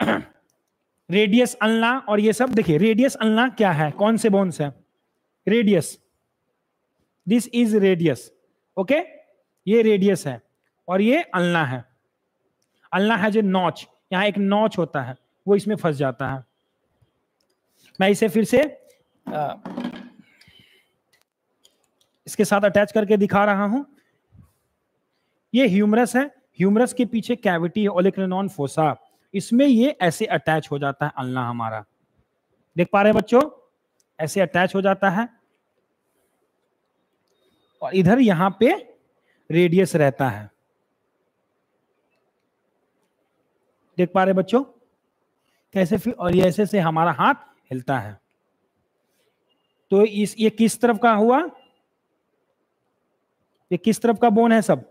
रेडियस अल्ना और ये सब। देखिए रेडियस अल्ना क्या है, कौन से बोन्स है? Radius, this is radius. Okay, ये रेडियस है, और ये अल्ना है। अल्ना है जो नॉच, यहां एक नॉच होता है, वो इसमें फंस जाता है। मैं इसे फिर से इसके साथ अटैच करके दिखा रहा हूं। ये ह्यूमरस है, ह्यूमरस के पीछे कैविटी है ओलेक्रेनॉन फोसा, इसमें ये ऐसे अटैच हो जाता है अल्ना हमारा। देख पा रहे हैं बच्चों? ऐसे अटैच हो जाता है, और इधर यहां पे रेडियस रहता है। देख पा रहे बच्चों कैसे? फिर और ये ऐसे से हमारा हाथ हिलता है। तो ये किस तरफ का हुआ? ये किस तरफ का बोन है सब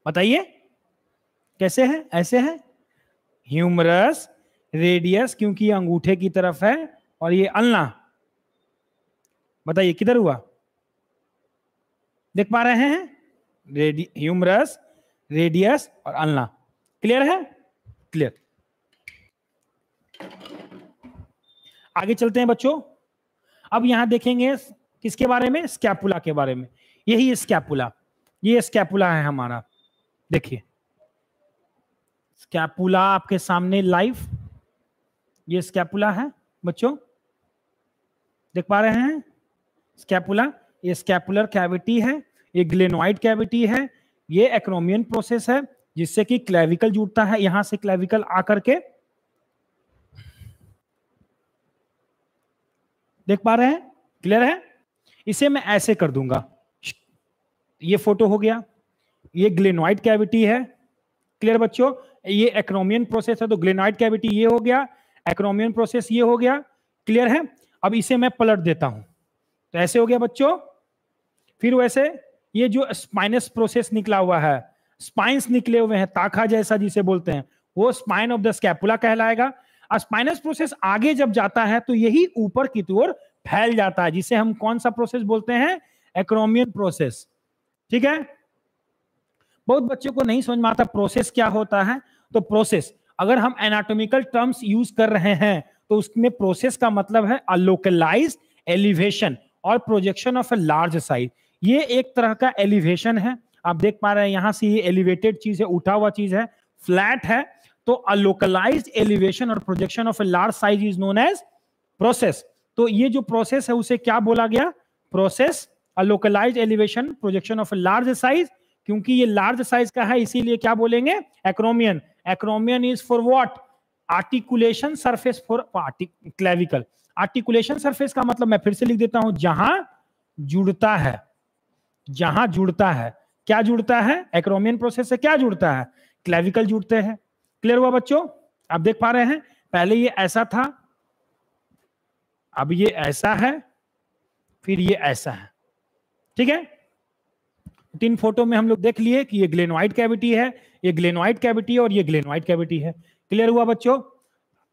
बताइए? कैसे है, ऐसे है, ह्यूमरस, रेडियस क्योंकि ये अंगूठे की तरफ है, और ये अल्ना, बताइए किधर हुआ, देख पा रहे हैं, ह्यूमरस, रेडियस और अल्ना, क्लियर है, क्लियर। आगे चलते हैं बच्चों, अब यहां देखेंगे किसके बारे में, स्कैपुला के बारे में। यही स्कैपुला, ये स्कैपुला है हमारा, देखिए स्कैपुला आपके सामने लाइव, ये स्कैपुला है बच्चों, देख पा रहे हैं स्कैपुला, ये स्कैपुलर कैविटी है, ये ग्लेनोइड कैविटी है, ये एक्रोमियन प्रोसेस है जिससे कि क्लेविकल जुड़ता है, यहां से क्लेविकल आकर के, देख पा रहे हैं, क्लियर है। इसे मैं ऐसे कर दूंगा, ये फोटो हो गया, ये ग्लेनोइड कैविटी है, क्लियर बच्चों, ये एक्रोमियन प्रोसेस है, तो ग्लेनोइड कैविटी ये हो गया, एक्रोमियन प्रोसेस ये हो गया, क्लियर है। अब इसे मैं पलट देता हूं, तो ऐसे हो गया बच्चों, फिर वैसे ये जो स्पाइनस प्रोसेस निकला हुआ है, स्पाइन्स निकले हुए हैं, ताखा जैसा जिसे बोलते हैं, वो स्पाइन ऑफ द स्कैपुला कहलाएगा। स्पाइनस प्रोसेस आगे जब जाता है तो यही ऊपर की ओर फैल जाता है, जिसे हम कौन सा प्रोसेस बोलते हैं, एक्रोमियन प्रोसेस, ठीक है। बहुत बच्चों को नहीं समझ में आता प्रोसेस क्या होता है, तो प्रोसेस अगर हम एनाटॉमिकल टर्म्स यूज कर रहे हैं तो उसमें प्रोसेस का मतलब है अ लोकलाइज्ड एलिवेशन और projection of a large size. ये एक तरह का एलिवेशन है, आप देख पा रहे हैं यहां से ये एलिवेटेड चीज है, उठा हुआ चीज है, फ्लैट है, तो अ लोकलाइज्ड एलिवेशन और projection of a large size is known as process. तो ये जो प्रोसेस है उसे क्या बोला गया, process, a localised elevation projection of a large size, क्योंकि ये लार्ज साइज का है इसीलिए क्या बोलेंगे, acromion. Acromion is for what, articulation surface for clavicle. Articulation surface का मतलब मैं फिर से लिख देता हूं, जहां जुड़ता है, जहां जुड़ता है, क्या जुड़ता है, एक्रोमियन प्रोसेस से क्या जुड़ता है, क्लेविकल जुड़ते हैं। क्लियर हुआ बच्चों, आप देख पा रहे हैं, पहले ये ऐसा था, अब ये ऐसा है, फिर ये ऐसा है, ठीक है। 3 फोटो में हम लोग देख लिए कि ये ग्लेनोइड कैविटी है, ये ग्लेनोइड कैविटी और ये ग्लेनोइड कैविटी है। क्लियर हुआ बच्चों,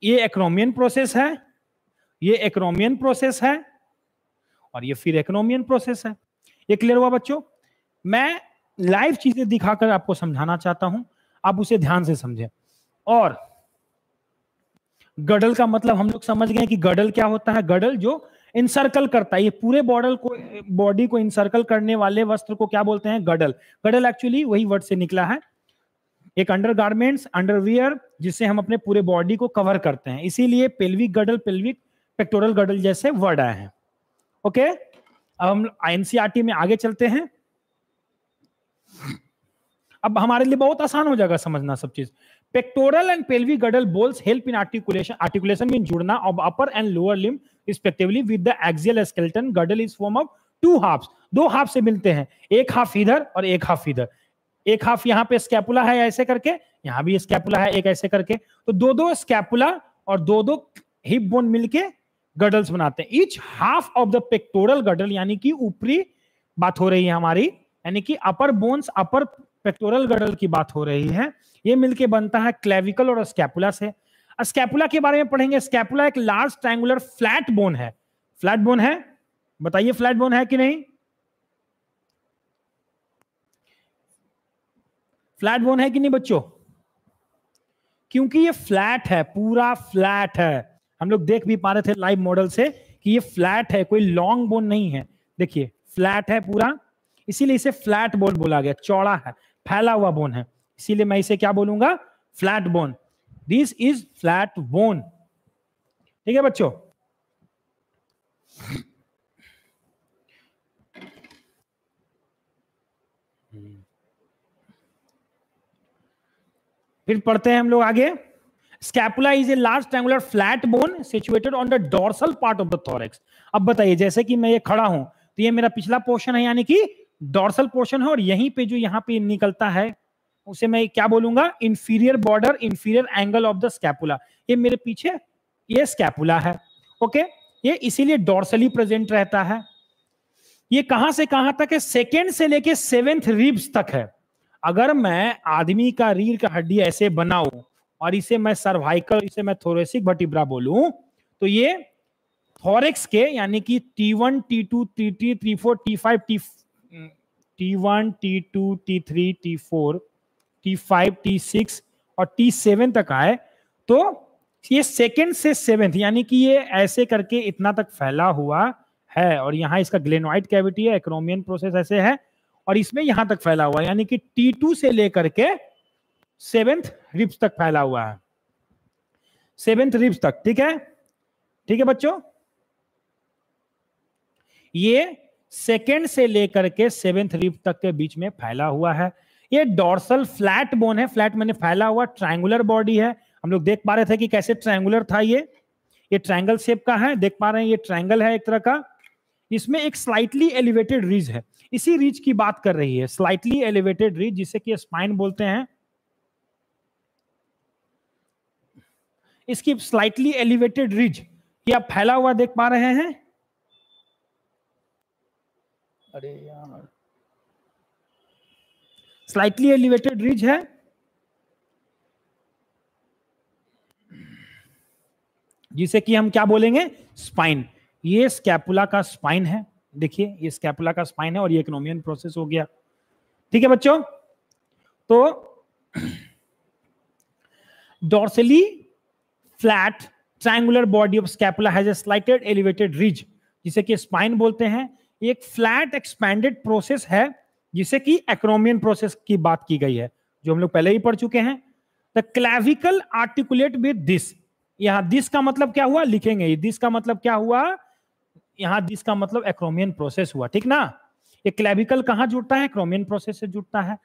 ये एक्रोमियन प्रोसेस है, ये एक्रोमियन प्रोसेस है, और ये फिर एक्रोमियन प्रोसेस है। ये क्लियर हुआ बच्चों। मैं लाइव चीजें दिखाकर आपको समझाना चाहता हूं, आप उसे ध्यान से समझें। और गडल का मतलब हम लोग समझ गए कि गडल क्या होता है, गडल जो इनसर्कल करता है, ये पूरे बॉडी को इनसर्कल करने वाले वस्त्र को क्या बोलते हैं, गडल। गडल एक्चुअली वही वर्ड से निकला है, एक अंडरगारमेंट्स, अंडरवियर, जिससे हम अपने पूरे बॉडी को कवर करते हैं, इसीलिए पेल्विक गडल, पेल्विक पेक्टोरल गडल जैसे वर्ड आए हैं। ओके, अब हम एनसीईआरटी में आगे चलते हैं। अब हमारे लिए बहुत आसान हो जाएगा समझना सब चीज। Pectoral and pelvic girdle balls help in articulation, articulation mean जुड़ना of upper and lower limb respectively with the axial skeleton. Girdle is form of 2 halves, 2 half से मिलते हैं, एक हाफ इधर और एक हाफ इधर। एक हाफ यहाँ पे स्कैपुला है ऐसे करके, यहाँ भी स्कैपुला है एक ऐसे करके, तो 2-2 स्कैपुला और 2-2 हिप बोन मिलके गडल्स बनाते हैं। Each half of the pectoral girdle, यानी कि ऊपरी बात हो रही है हमारी, यानी कि अपर बोन्स, अपर पेक्टोरल गडल की बात हो रही है, ये मिलके बनता है क्लेविकल और स्कैपुला से। स्कैपुला के बारे में पढ़ेंगे। स्कैपुला एक लार्ज ट्रायंगुलर फ्लैट बोन है। फ्लैट बोन है, बताइए फ्लैट बोन है कि नहीं, फ्लैट बोन है कि नहीं बच्चों, क्योंकि ये फ्लैट है, पूरा फ्लैट है। हम लोग देख भी पा रहे थे लाइव मॉडल से कि ये फ्लैट है, कोई लॉन्ग बोन नहीं है, देखिए फ्लैट है पूरा, इसीलिए इसे फ्लैट बोन बोला गया, चौड़ा है, फैला हुआ बोन है, इसीलिए मैं इसे क्या बोलूंगा, flat bone. This is flat bone, ठीक है बच्चों। फिर पढ़ते हैं हम लोग आगे। Scapula is a large triangular flat bone situated on the dorsal part of the thorax. अब बताइए, जैसे कि मैं ये खड़ा हूं तो ये मेरा पिछला पोर्शन है, यानी कि डोर्सल पोर्शन है, और यहीं पे जो यहाँ पे निकलता है उसे मैं क्या बोलूंगा, inferior border, inferior angle of the scapula. ये मेरे पीछे ये स्कैपुला है, ओके, ये इसीलिए डोर्सली प्रेजेंट रहता है। ये कहां से कहां तक है, 2nd से लेके 7th रिब्स तक है। अगर मैं आदमी का रीढ़ का हड्डी ऐसे बनाऊं और इसे मैं सर्वाइकल, इसे मैं थोरेसिक वर्टिब्रा बोलूं, तो ये थोरेक्स के यानी कि T1, T2, T3, T4, T5, T1, T2, T3, T4, T5, T6 और T7 तक आए, तो ये सेकेंड से सेवेंथ यानी कि ये ऐसे करके इतना तक फैला हुआ है, और यहाँ इसका ग्लेनोइड कैविटी है, एक्रोमियन प्रोसेस ऐसे है, और इसमें यहां तक फैला हुआ है, यानी कि T2 से लेकर के सेवेंथ रिब्स तक फैला हुआ है, सेवेंथ रिब्स तक। ठीक है, ठीक है बच्चों, ये सेकेंड से लेकर के सेवेंथ रिब तक के बीच में फैला हुआ है। ये डॉर्सल फ्लैट बोन है, फ्लैट मैंने फैला हुआ, ट्रायंगुलर बॉडी है। हम लोग देख पा रहे थे कि कैसे ट्रायंगुलर था, ये ट्रायंगल शेप का है, देख पा रहे हैं ये ट्रायंगल है एक तरह का। इसमें एक स्लाइटली एलिवेटेड रिज है, इसी रिज की बात कर रही है, स्लाइटली एलिवेटेड रिज, जिसे कि स्पाइन बोलते हैं। इसकी स्लाइटली एलिवेटेड रिज ये आप फैला हुआ देख पा रहे हैं। अरे यार, स्लाइटली एलिवेटेड रिज है, जिसे कि हम क्या बोलेंगे, स्पाइन। ये स्कैपुला का स्पाइन है, देखिए ये स्कैपुला का स्पाइन है, और ये एक्रोमियन प्रोसेस हो गया। ठीक है बच्चों, तो dorsally flat triangular body of scapula has a slighted elevated ridge, जिसे कि स्पाइन बोलते हैं। एक फ्लैट एक्सपैंडेड प्रोसेस है, जिसे कि एक्रोमियन प्रोसेस की बात की गई है, जो हम लोग पहले ही पढ़ चुके हैं। The clavicle articulate with this, यहां दिस का मतलब क्या हुआ लिखेंगे, दिस का मतलब क्या हुआ, यहां दिस का मतलब एक्रोमियन प्रोसेस हुआ, ठीक ना। ये क्लैविकल कहां जुड़ता है, एक्रोमियन प्रोसेस से जुड़ता है।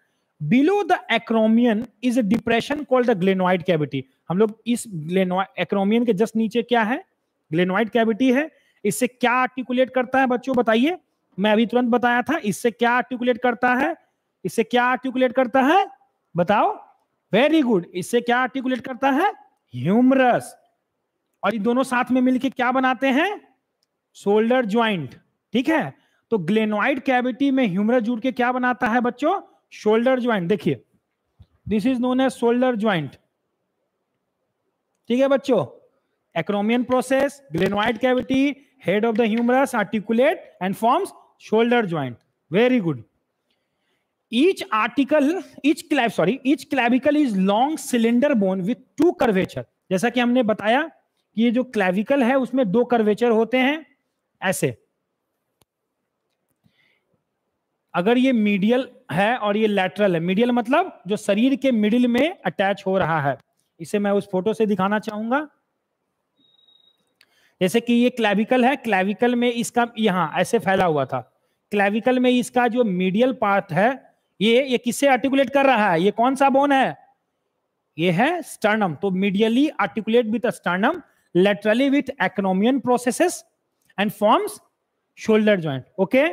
Below the acromion is a depression called the glenoid cavity. हम लोग इस एक्रोमियन के जस्ट नीचे क्या है, ग्लेनोइड कैविटी है। इससे क्या आर्टिकुलेट करता है बच्चों बताइए, मैं अभी तुरंत बताया था, इससे क्या आर्टिकुलेट करता है, इससे क्या आर्टिकुलेट करता है बताओ, वेरी गुड, इससे क्या आर्टिकुलेट करता है, ह्यूमरस। और ये दोनों साथ में मिलकर क्या बनाते हैं, शोल्डर ज्वाइंट। ठीक है, तो ग्लेनोइड कैविटी में ह्यूमरस जुड़ के क्या बनाता है बच्चों, शोल्डर ज्वाइंट। देखिए this is known as shoulder joint. ठीक है बच्चों, acromion process, glenoid cavity, head of the humerus articulate and forms shoulder joint, very good. each clavicle is long cylinder bone with two curvature। जैसा कि हमने बताया कि ये जो क्लैविकल है उसमें दो कर्वेचर होते हैं ऐसे। अगर ये मीडियल है और ये लैटरल है, मीडियल मतलब जो शरीर के मिडिल में अटैच हो रहा है, इसे मैं उस फोटो से दिखाना चाहूंगा। जैसे कि ये क्लैविकल है, क्लैविकल में इसका यहां ऐसे फैला हुआ था, क्लैविकल में इसका जो मीडियल पार्ट है ये किससे आर्टिकुलेट कर रहा है, ये कौन सा बोन है, ये है स्टर्नम। तो medially articulate with sternum, laterally with acromion processes and forms shoulder joint. Okay,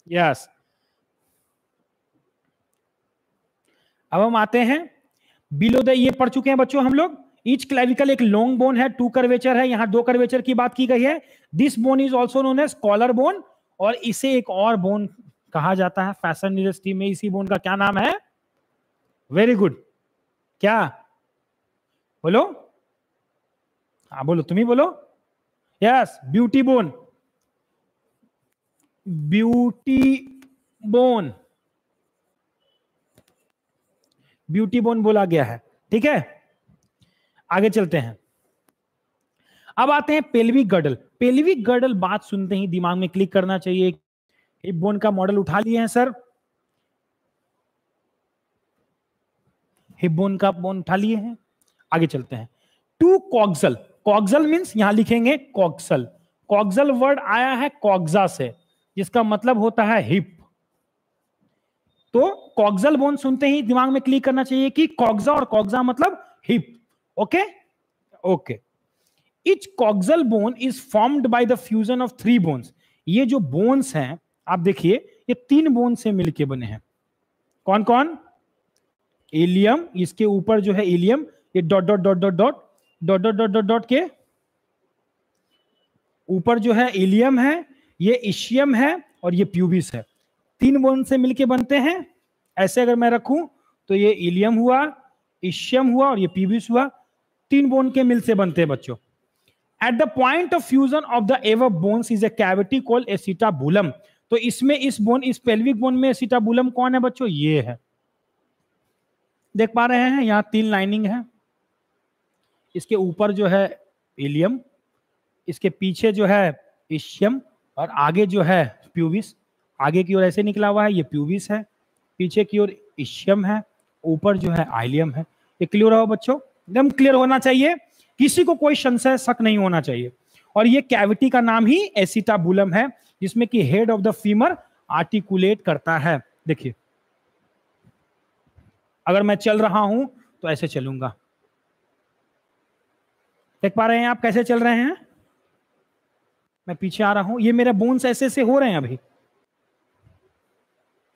yes. अब हम आते हैं बिलो द, ये पढ़ चुके हैं बच्चों हम लोग। ईच क्लैविकल एक लॉन्ग बोन है, टू कर्वेचर है, यहां दो कर्वेचर की बात की गई है। This bone is also known as collar bone, और इसे एक और बोन कहा जाता है फैशन इंडस्ट्री में, इसी बोन का क्या नाम है, वेरी गुड, क्या बोलो, हाँ बोलो, तुम ही बोलो, yes, beauty bone, beauty bone, beauty bone बोला गया है। ठीक है, आगे चलते हैं। अब आते हैं पेल्विक गर्डल। पेल्विक गर्डल बात सुनते ही दिमाग में क्लिक करना चाहिए। हिप बोन का मॉडल उठा लिए हैं सर, हिप बोन का बोन उठा लिए हैं, आगे चलते हैं। टू कॉक्सल, कॉक्सल मींस यहां लिखेंगे कॉक्सल, कॉक्सल वर्ड आया है कॉक्सा से, जिसका मतलब होता है हिप। तो कॉक्सल बोन सुनते ही दिमाग में क्लिक करना चाहिए कि कॉक्सा, और कॉक्सा मतलब hip. Okay okay, each coxal bone is formed by the fusion of three bones. ये जो बोन्स हैं आप देखिए, ये तीन बोन से मिलके बने हैं। कौन कौन, इलियम, इसके ऊपर जो है इलियम, ये dot dot dot dot dot dot dot dot dot dot के ऊपर जो है इलियम है, ये इशियम है, और ये प्यूबिस है। तीन बोन से मिलके बनते हैं, ऐसे अगर मैं रखूं तो ये इलियम हुआ, इशियम हुआ और ये पीबिस हुआ, 3 बोन के मिल से बनते हैं बच्चों। At the point of fusion of the ever bones is a cavity called acetabulum. तो इसमें इस बोन, इस पेल्विक बोन में एसिटाबुलम कौन है बच्चों? ये है, देख पा रहे हैं यहां 3 लाइनिंग है, इसके ऊपर जो है इलियम, इसके पीछे जो है इशियम और आगे जो है प्यूबिस। आगे की ओर ऐसे निकला हुआ है, ये प्यूबिस है, पीछे की ओर इशियम है, ऊपर जो है आइलियम है। ये क्लियर हो बच्चों? एकदम क्लियर होना चाहिए, किसी को कोई संशय शक नहीं होना चाहिए। और ये कैविटी का नाम ही एसिटाबुलम है, जिसमें कि head of the femur articulate करता है। देखिए अगर मैं चल रहा हूं तो ऐसे चलूंगा, देख पा रहे हैं आप कैसे चल रहे हैं? मैं पीछे आ रहा हूं, ये मेरे बोन्स ऐसे से हो रहे हैं, अभी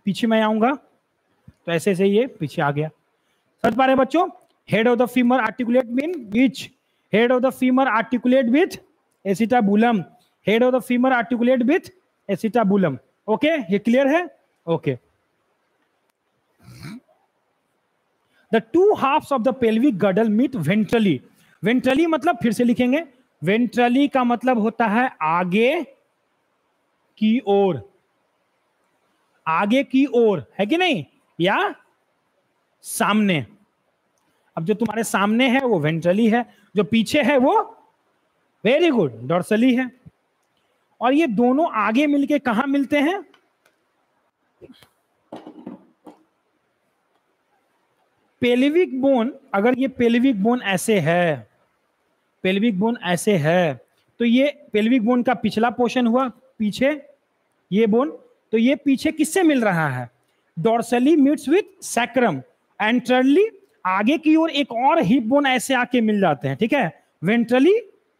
पीछे मैं आऊंगा तो ऐसे से ये पीछे आ गया। समझ पा रहे हैं बच्चों? Head of the femur articulate mean which? Head of the femur articulate with acetabulum. Head of the femur articulate with acetabulum. Okay, ये क्लियर है? Okay. The two halves of the pelvic girdle meet ventrally. Ventrally मतलब, फिर से लिखेंगे, वेंट्रली का मतलब होता है आगे की ओर, आगे की ओर, है कि नहीं, या सामने। अब जो तुम्हारे सामने है वो वेंट्रली है, जो पीछे है वो, वेरी गुड, डॉर्सली है। और ये दोनों आगे मिलके कहां मिलते हैं? पेल्विक बोन, अगर ये पेल्विक बोन ऐसे है, पेल्विक बोन ऐसे है, तो ये पेल्विक बोन का पिछला पोर्शन हुआ, पीछे ये बोन, तो ये पीछे किससे मिल रहा है? डॉर्सली मीट्स विथ सैक्रम, एंट्रली आगे की ओर एक और हिप बोन ऐसे आके मिल जाते हैं, ठीक है। वेंट्रली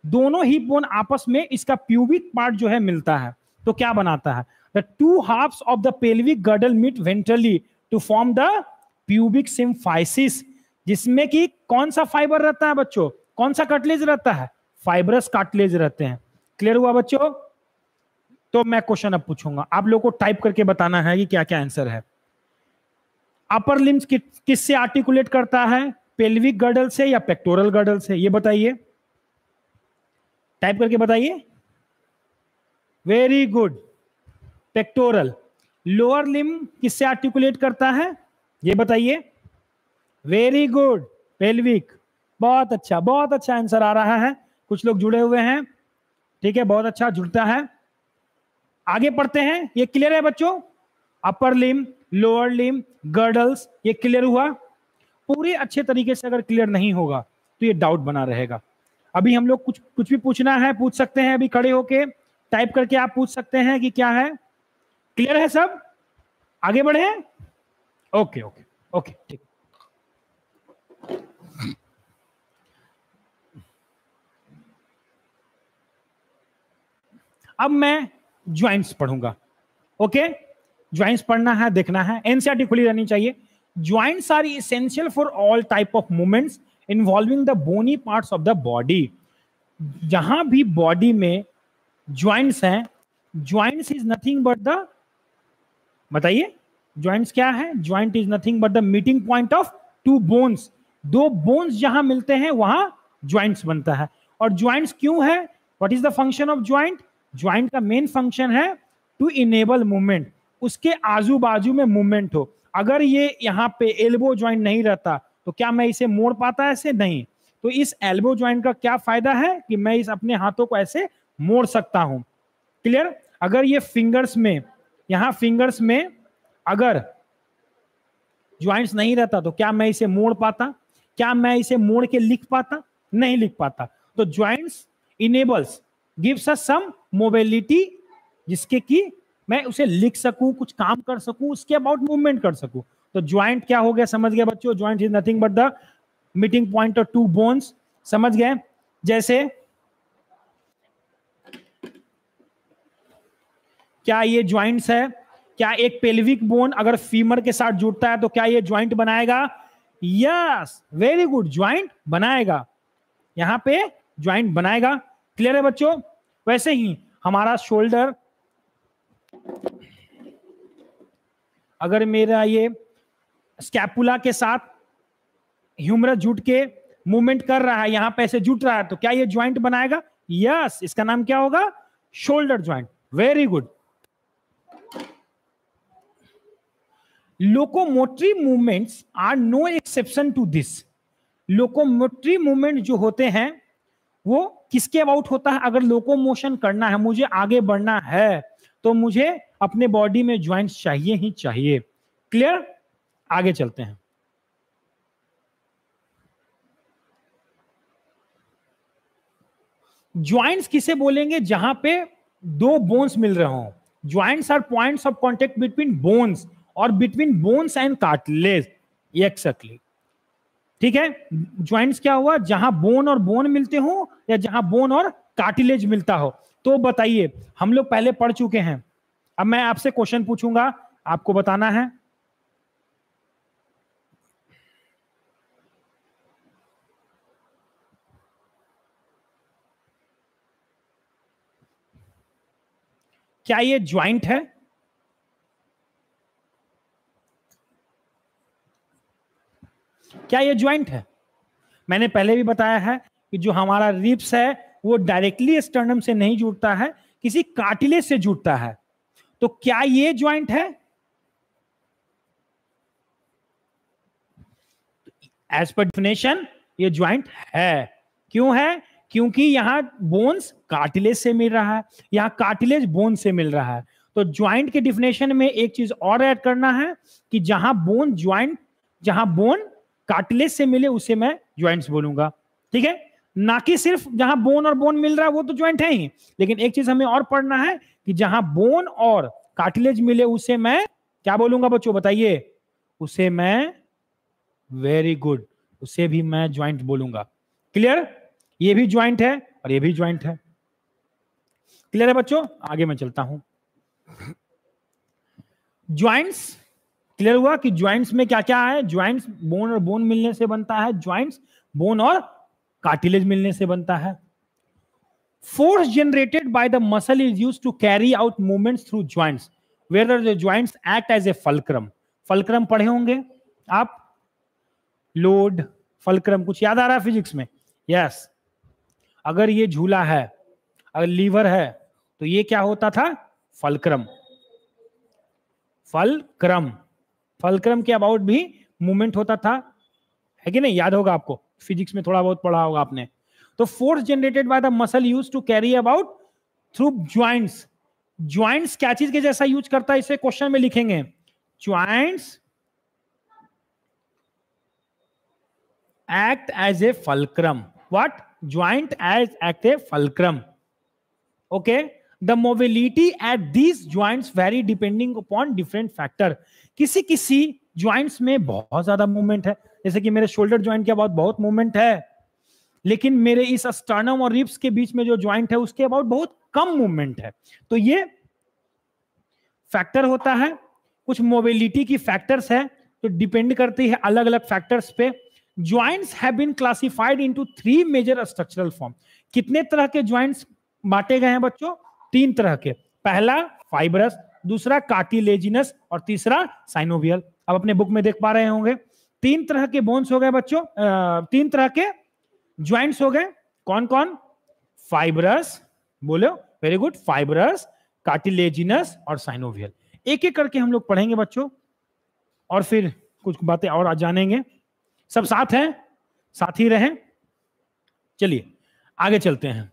दोनों हिप बोन आपस में इसका प्यूबिक पार्ट जो है मिलता है, तो क्या बनाता है? The two halves of the pelvic girdle meet ventrally to form the pubic symphysis, जिसमें कि कौन सा फाइबर रहता है बच्चों? कौन सा कार्टिलेज रहता है? फाइब्रस कार्टिलेज रहते हैं। क्लियर हुआ बच्चों? तो मैं क्वेश्चन अब पूछूंगा, आप लोगों को टाइप करके बताना है कि क्या क्या आंसर है। अपर लिम्स किससे आर्टिकुलेट करता है? पेल्विक गर्डल से या पेक्टोरल गर्डल से? ये बताइए, टाइप करके बताइए। Very good, pectoral. Lower limb किससे आर्टिकुलेट करता है? ये बताइए। Very good, pelvic. बहुत अच्छा आंसर आ रहा है, कुछ लोग जुड़े हुए हैं, ठीक है, बहुत अच्छा जुड़ता है। आगे पढ़ते हैं, ये क्लियर है बच्चों? अपर लिम, लोअर लिम, गर्डल्स, ये क्लियर हुआ? पूरे अच्छे तरीके से अगर क्लियर नहीं होगा तो ये डाउट बना रहेगा। अभी हम लोग कुछ भी पूछना है पूछ सकते हैं, अभी खड़े होके टाइप करके आप पूछ सकते हैं कि क्या है। क्लियर है सब? आगे बढ़े? ओके ओके ओके, ठीक। अब मैं ज्वाइंट्स पढ़ूंगा। ओके, ज्वाइंट्स पढ़ना है, देखना है, एनसीईआरटी खुली रहनी चाहिए। Joints are essential for all type of movements involving the bony parts of the body. जहां भी बॉडी में ज्वाइंट्स हैं, joints is nothing but the, बताइए ज्वाइंट्स क्या है? Joint is nothing but the meeting point of two bones. दो बोन्स जहां मिलते हैं वहां ज्वाइंट्स बनता है। और ज्वाइंट्स क्यों है? What is the function of joint? Joint का मेन फंक्शन है टू इनेबल मूवमेंट, उसके आजू बाजू में मूवमेंट हो। अगर ये यहाँ पे एल्बो ज्वाइंट नहीं रहता तो क्या मैं इसे मोड़ पाता? ऐसे नहीं। तो इस एल्बो ज्वाइंट का क्या फायदा है कि मैं इस अपने हाथों को ऐसे मोड़ सकता हूं। क्लियर? अगर ये फिंगर्स में, यहां फिंगर्स में अगर ज्वाइंट्स नहीं रहता तो क्या मैं इसे मोड़ पाता? क्या मैं इसे मोड़ के लिख पाता? नहीं लिख पाता। तो ज्वाइंट्स इनेबल्स, गिव्स अस सम मोबिलिटी, जिसके कि मैं उसे लिख सकूं, कुछ काम कर सकूं, उसके अबाउट मूवमेंट कर सकूं। तो ज्वाइंट क्या हो गया? समझ गया बच्चों? Joint is nothing but the meeting point of two bones. समझ गए? जैसे क्या ये ज्वाइंट्स है? क्या एक पेल्विक बोन अगर फीमर के साथ जुड़ता है तो क्या ये ज्वाइंट बनाएगा? यस, वेरी गुड, ज्वाइंट बनाएगा, यहां पे ज्वाइंट बनाएगा। क्लियर है बच्चों? वैसे ही हमारा शोल्डर, अगर मेरा ये स्कैपुला के साथ ह्यूमरस जुट के मूवमेंट कर रहा है, यहां पे ऐसे जुट रहा है, तो क्या ये ज्वाइंट बनाएगा? यस, इसका नाम क्या होगा? Shoulder joint. Very good. Locomotory movements are no exception to this. Locomotory movement जो होते हैं वो किसके अबाउट होता है? अगर लोकोमोशन करना है, मुझे आगे बढ़ना है, तो मुझे अपने बॉडी में ज्वाइंट्स चाहिए ही चाहिए। क्लियर? आगे चलते हैं। ज्वाइंट्स किसे बोलेंगे? जहां पे दो बोन्स मिल रहे हो। Joints are points of contact between bones और between bones and cartilage. Exactly, ठीक है। ज्वाइंट्स क्या हुआ? जहां बोन और बोन मिलते हो या जहां बोन और कार्टिलेज मिलता हो। तो बताइए, हम लोग पहले पढ़ चुके हैं, अब मैं आपसे क्वेश्चन पूछूंगा, आपको बताना है। क्या ये ज्वाइंट है? क्या ये ज्वाइंट है? मैंने पहले भी बताया है कि जो हमारा रिब्स है वो डायरेक्टली स्टर्नम से नहीं जुड़ता है, किसी कार्टिलेज से जुड़ता है। तो क्या ये ज्वाइंट है? एज पर डेफिनेशन ये ज्वाइंट है। क्यों है? क्योंकि यहां बोन्स कार्टिलेज से मिल रहा है, यहां कार्टिलेज बोन से मिल रहा है। तो ज्वाइंट के डेफिनेशन में एक चीज और ऐड करना है कि जहां बोन ज्वाइंट, जहां बोन कार्टिलेज से मिले उसे मैं ज्वाइंट्स बोलूंगा। ठीक है, ना कि सिर्फ जहां बोन और बोन मिल रहा है वो तो ज्वाइंट है ही, लेकिन एक चीज हमें और पढ़ना है कि जहां बोन और कार्टिलेज मिले उसे मैं क्या बोलूंगा बच्चों? बताइए। उसे मैं, वेरी गुड, उसे भी मैं ज्वाइंट बोलूंगा। क्लियर? ये भी ज्वाइंट है और ये भी ज्वाइंट है। क्लियर है बच्चों? आगे मैं चलता हूं। ज्वाइंट्स क्लियर हुआ कि ज्वाइंट्स में क्या क्या है? ज्वाइंट्स बोन और बोन मिलने से बनता है, ज्वाइंट्स बोन और कार्टिलेज मिलने से बनता है। Force generated by the muscle is used to carry out movements through joints where the joints act as a fulcrum. Fulcrum पढ़े होंगे आप, लोड, फल्क्रम, कुछ याद आ रहा है फिजिक्स में? यस। अगर ये झूला है, अगर लीवर है, तो ये क्या होता था? फल्क्रम। फल्क्रम, फल्क्रम के अबाउट भी मूवमेंट होता था, है कि नहीं? याद होगा आपको, फिजिक्स में थोड़ा बहुत पढ़ा होगा आपने। तो force generated by the muscle use to carry about through joints. Joints क्या चीज के जैसा यूज करता है, इसे क्वेश्चन में लिखेंगे। Joints act as a fulcrum. What? Joint as act a fulcrum. Okay. The mobility at these joints vary depending upon different factor. किसी किसी joints में बहुत ज्यादा मूवमेंट है, जैसे कि मेरे शोल्डर ज्वाइंट के बाद बहुत मूवमेंट है, लेकिन मेरे इस स्टर्नम और रिब्स के बीच में जो ज्वाइंट है उसके अबाउट बहुत कम मूवमेंट है। तो ये फैक्टर होता है। कुछ मोबिलिटी की फैक्टर्स है तो डिपेंड करती है अलग अलग फैक्टर्स पे। Joints have been classified into 3 major structural form. कितने तरह के ज्वाइंट्स बांटे गए हैं बच्चों? 3 तरह के। पहला फाइब्रस, दूसरा कार्टिलेजिनस और तीसरा साइनोवियल। अब अपने बुक में देख पा रहे होंगे 3 तरह के बोन्स हो गए बच्चों, 3 तरह के ज्वाइंट्स हो गए। कौन कौन? फाइब्रस, बोलो, वेरी गुड, फाइब्रस, कार्टिलेजिनस और साइनोवियल। एक एक करके हम लोग पढ़ेंगे बच्चों और फिर कुछ बातें और जानेंगे। सब साथ हैं? साथ ही रहें। चलिए आगे चलते हैं।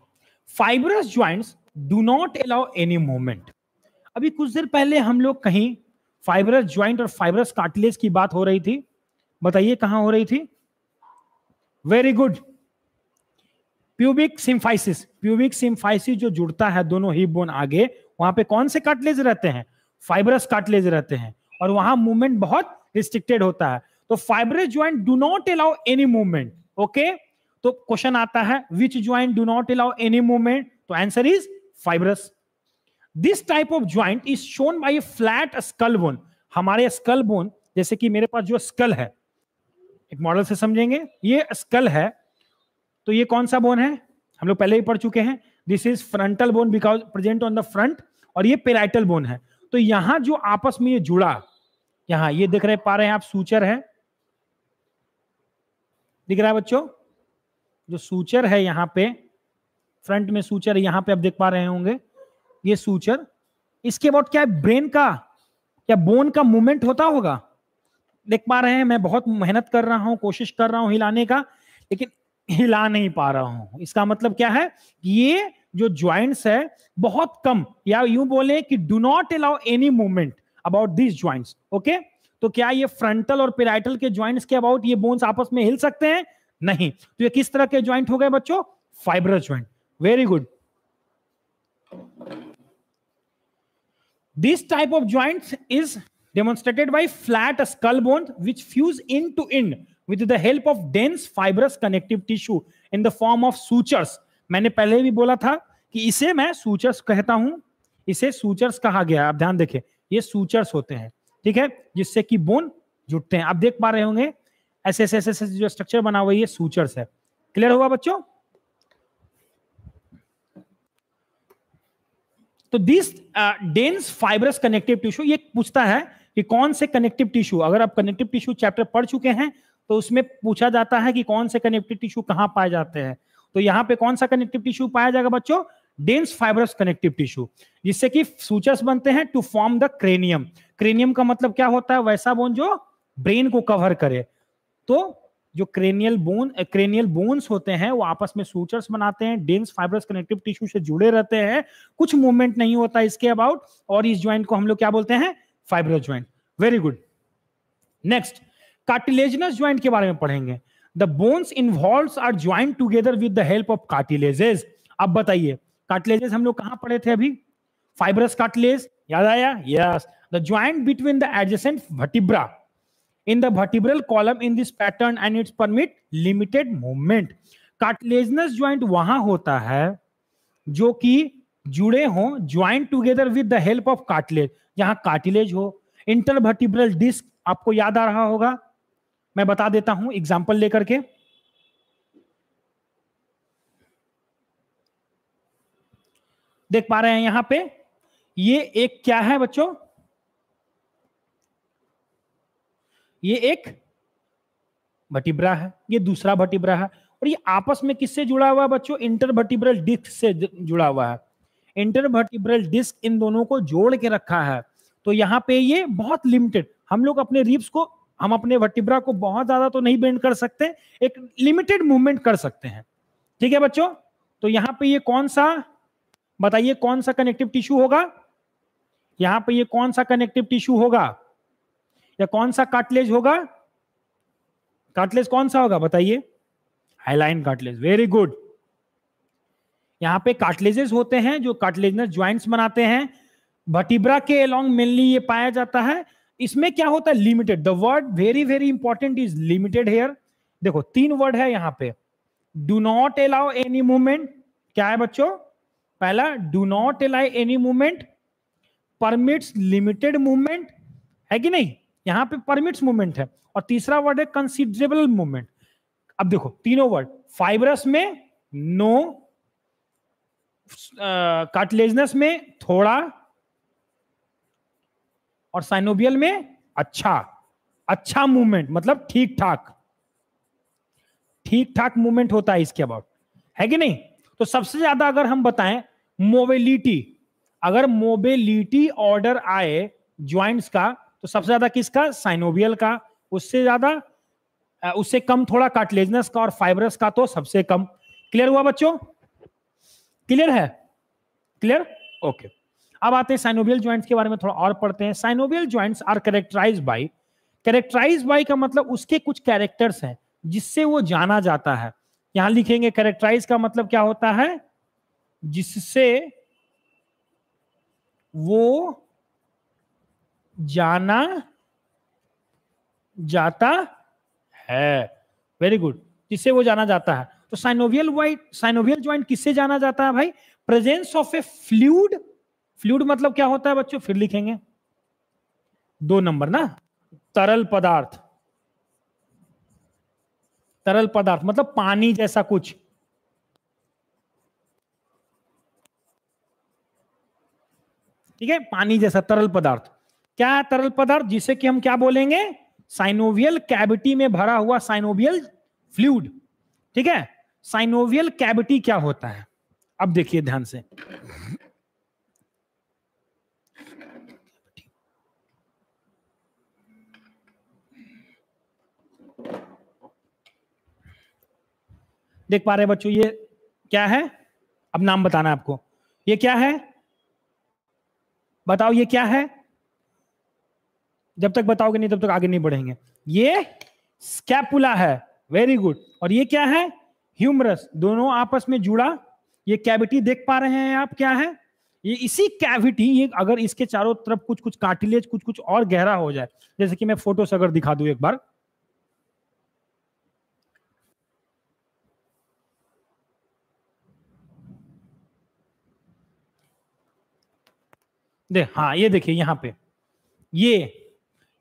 Fibrous joints do not allow any movement. अभी कुछ देर पहले हम लोग कहीं फाइब्रस ज्वाइंट और फाइब्रस कार्टिलेज की बात हो रही थी, बताइए कहां हो रही थी? Very good, pubic symphysis. Pubic symphysis जो जुड़ता है दोनों हिप बोन आगे, वहां पे कौन से कार्टिलेज रहते हैं? फाइब्रस कार्टिलेज रहते हैं, और वहां मूवमेंट बहुत रिस्ट्रिक्टेड होता है। तो fibrous joint do not allow any movement. Okay, तो क्वेश्चन आता है which joint do not allow any movement? तो answer is fibrous. This type of joint is shown by a flat skull bone. हमारे स्कल बोन, जैसे कि मेरे पास जो स्कल है, एक मॉडल से समझेंगे, ये स्कल है, तो ये कौन सा बोन है? हम लोग पहले ही पढ़ चुके हैं। This is frontal bone because present on the front, और ये पेराइटल बोन है। तो यहां जो आपस में ये जुड़ा, यहां ये दिख रहे पा रहे हैं आप, सूचर है, दिख रहा है बच्चों, जो सूचर है यहाँ पे फ्रंट में सूचर, यहां पे आप देख पा रहे होंगे ये सूचर। इसके बाद क्या है, ब्रेन का या बोन का मूवमेंट होता होगा, देख पा रहे हैं। मैं बहुत मेहनत कर रहा हूं, कोशिश कर रहा हूं हिलाने का, लेकिन हिला नहीं पा रहा हूं। इसका मतलब क्या है, ये जो ज्वाइंट्स है बहुत कम, या यूं बोले कि do not allow any movement about this joints. Okay, तो क्या ये फ्रंटल और पेराइटल के ज्वाइंट्स के अबाउट ये बोन्स आपस में हिल सकते हैं? नहीं। तो ये किस तरह के ज्वाइंट हो गए बच्चों? Fibrous joint. Very good. This type of joints is demonstrated by flat skull bones which fuse end to end with the help of dense fibrous connective tissue in the form of sutures। मैंने पहले भी बोला था कि इसे मैं सूचर्स कहता हूं, इसे सूचर्स कहा गया। आप ध्यान देखें, ये सूचर्स होते हैं, ठीक है, जिससे कि बोन जुड़ते हैं। आप देख पा रहे होंगे ऐसे ऐसे ऐसे जो स्ट्रक्चर बना हुआ है, ये सूचर्स है। क्लियर हुआ बच्चों? तो this dense fibrous connective tissue, ये पूछता है कि कौन से कनेक्टिव टिश्यू, अगर आप कनेक्टिव टिश्यू चैप्टर पढ़ चुके हैं तो उसमें पूछा जाता है कि कौन से कनेक्टिव टिश्यू कहां पाए जाते हैं। तो यहां पे कौन सा कनेक्टिव टिश्यू पाया जाएगा बच्चों? डेंस फाइब्रस कनेक्टिव टिश्यू, जिससे कि सूचर्स बनते हैं to form the cranium. Cranium का मतलब क्या होता है? वैसा बोन जो ब्रेन को कवर करे। तो जो क्रेनियल बोन्स होते हैं वो आपस में सूचर्स बनाते हैं, डेंस फाइब्रस कनेक्टिव टिश्यू से जुड़े रहते हैं, कुछ मूवमेंट नहीं होता इसके अबाउट, और इस ज्वाइंट को हम लोग क्या बोलते हैं? Fibrous joint. Very good. Next, cartilaginous joint के बारे में पढ़ेंगे। The bones involves are joint together with the help of cartilages. अब बताइए, कार्टिलेजेस हम लोग कहां पढ़े थे अभी? फाइब्रस कार्टिलेज, याद आया? Yes. The joint between the adjacent vertebra in the vertebral column in this pattern and it permit limited movement। Cartilaginous joint वहां होता है जो कि जुड़े हों, joint together with the help of cartilage, जहां कार्टिलेज हो। इंटरवर्टिब्रल डिस्क आपको याद आ रहा होगा, मैं बता देता हूं एग्जांपल लेकर के। देख पा रहे हैं यहां पे, ये एक क्या है बच्चों? ये एक वर्टिब्रा है, ये दूसरा वर्टिब्रा है, और ये आपस में किससे जुड़ा हुआ है बच्चों? इंटरवर्टिब्रल डिस्क से जुड़ा हुआ है। इंटरवर्टिब्रल डिस्क इन दोनों को जोड़ के रखा है। तो यहाँ पे ये बहुत लिमिटेड, हम लोग अपने रिब्स को, हम अपने वर्टिब्रा को बहुत ज्यादा तो नहीं बेंड कर सकते, एक लिमिटेड मूवमेंट कर सकते हैं, ठीक है बच्चों? तो यहाँ पे ये कौन सा, बताइए कौन सा कनेक्टिव टिश्यू होगा? यहाँ पे ये कौन सा कनेक्टिव टिश्यू होगा, या कौन सा कार्टिलेज होगा? कार्टिलेज कौन सा होगा बताइए? Hyaline cartilage. Very good. यहां पे कार्टिलेजेस होते हैं जो कार्टिलेजिनस ज्वाइंट्स बनाते हैं। वर्टिब्रा के अलोंग मेनली ये पाया जाता है। इसमें क्या होता है? Limited. The word very very important is limited here. देखो 3 वर्ड है यहां पे। Do not allow any movement, क्या है बच्चों? पहला, do not allow any movement, permits limited movement, है कि नहीं? यहां पे परमिट्स मूवमेंट है। और तीसरा वर्ड है कंसिडरेबल मूवमेंट। अब देखो तीनों वर्ड, फाइब्रस में नो, कार्टिलेजिनस में थोड़ा, और साइनोवियल में अच्छा। अच्छा मूवमेंट मतलब ठीक ठाक, ठीक ठाक मूवमेंट होता है इसके अबाउट, है कि नहीं? तो सबसे ज्यादा अगर हम बताएं मोबिलिटी, अगर मोबिलिटी ऑर्डर आए ज्वाइंट्स का, तो सबसे ज्यादा किसका? साइनोवियल का। उससे ज्यादा, उससे कम थोड़ा कार्टिलेजिनस का, और फाइब्रस का तो सबसे कम। क्लियर हुआ बच्चों? क्लियर है? क्लियर? ओके। अब आते हैं साइनोवियल ज्वाइंट्स के बारे में थोड़ा और पढ़ते हैं। Synovial joints are characterised by का मतलब उसके कुछ कैरेक्टर्स हैं जिससे वो जाना जाता है। यहां लिखेंगे कैरेक्टराइज का मतलब क्या होता है? जिससे वो जाना जाता है। वेरी गुड, जिससे वो जाना जाता है। तो साइनोवियल ज्वाइंट किससे जाना जाता है भाई? Presence of A fluid. Fluid मतलब क्या होता है बच्चों? फिर लिखेंगे 2 नंबर ना, तरल पदार्थ। तरल पदार्थ मतलब पानी जैसा कुछ, ठीक है, पानी जैसा तरल पदार्थ। क्या तरल पदार्थ, जिसे कि हम क्या बोलेंगे, साइनोवियल कैविटी में भरा हुआ साइनोवियल फ्लूइड। ठीक है, साइनोवियल कैविटी क्या होता है, अब देखिए ध्यान से। देख पा रहे बच्चों, ये क्या है, अब नाम बताना है आपको, ये क्या है, बताओ ये क्या है, जब तक बताओगे नहीं तब तक आगे नहीं बढ़ेंगे। ये स्कैपुला है, वेरी गुड। और ये क्या है, ह्यूमरस, दोनों आपस में जुड़ा ये कैविटी देख पा रहे हैं आप, क्या है ये, इसी कैविटी, ये अगर इसके चारों तरफ कुछ कुछ कार्टिलेज कुछ कुछ और गहरा हो जाए, जैसे कि मैं फोटो से अगर दिखा दूं एक बार, हाँ ये देखिए यहां पे,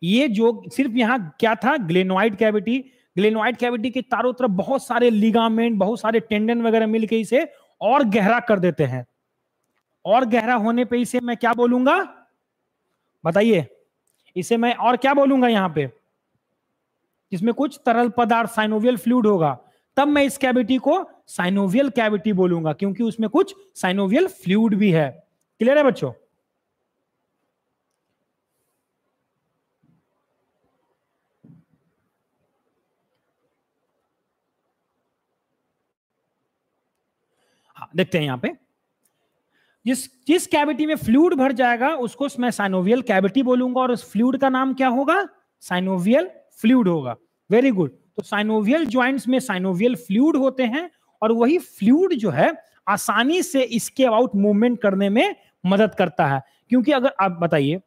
ये जो सिर्फ यहां क्या था, ग्लेनोइड कैविटी, ग्लेनोइड कैविटी के चारों तरफ बहुत सारे लिगामेंट, बहुत सारे टेंडन वगैरह मिलके इसे और गहरा कर देते हैं। और गहरा होने पे इसे मैं क्या बोलूंगा, बताइए, इसे मैं और क्या बोलूंगा यहां पे, जिसमें कुछ तरल पदार्थ साइनोवियल फ्लूइड होगा, तब मैं इस कैविटी को साइनोवियल कैविटी बोलूंगा, क्योंकि उसमें कुछ साइनोवियल फ्लूइड भी है। क्लियर है बच्चों? हाँ देखते हैं यहां पे, जिस जिस कैविटी में फ्लूइड भर जाएगा उसको मैं साइनोवियल कैविटी बोलूंगा, और उस फ्लूइड का नाम क्या होगा, साइनोवियल फ्लूइड होगा। Very good. तो साइनोवियल ज्वाइंट्स में साइनोवियल फ्लूइड होते हैं, और वही फ्लूइड जो है आसानी से इसके अबाउट मूवमेंट करने में मदद करता है। क्योंकि अगर आप बताइए,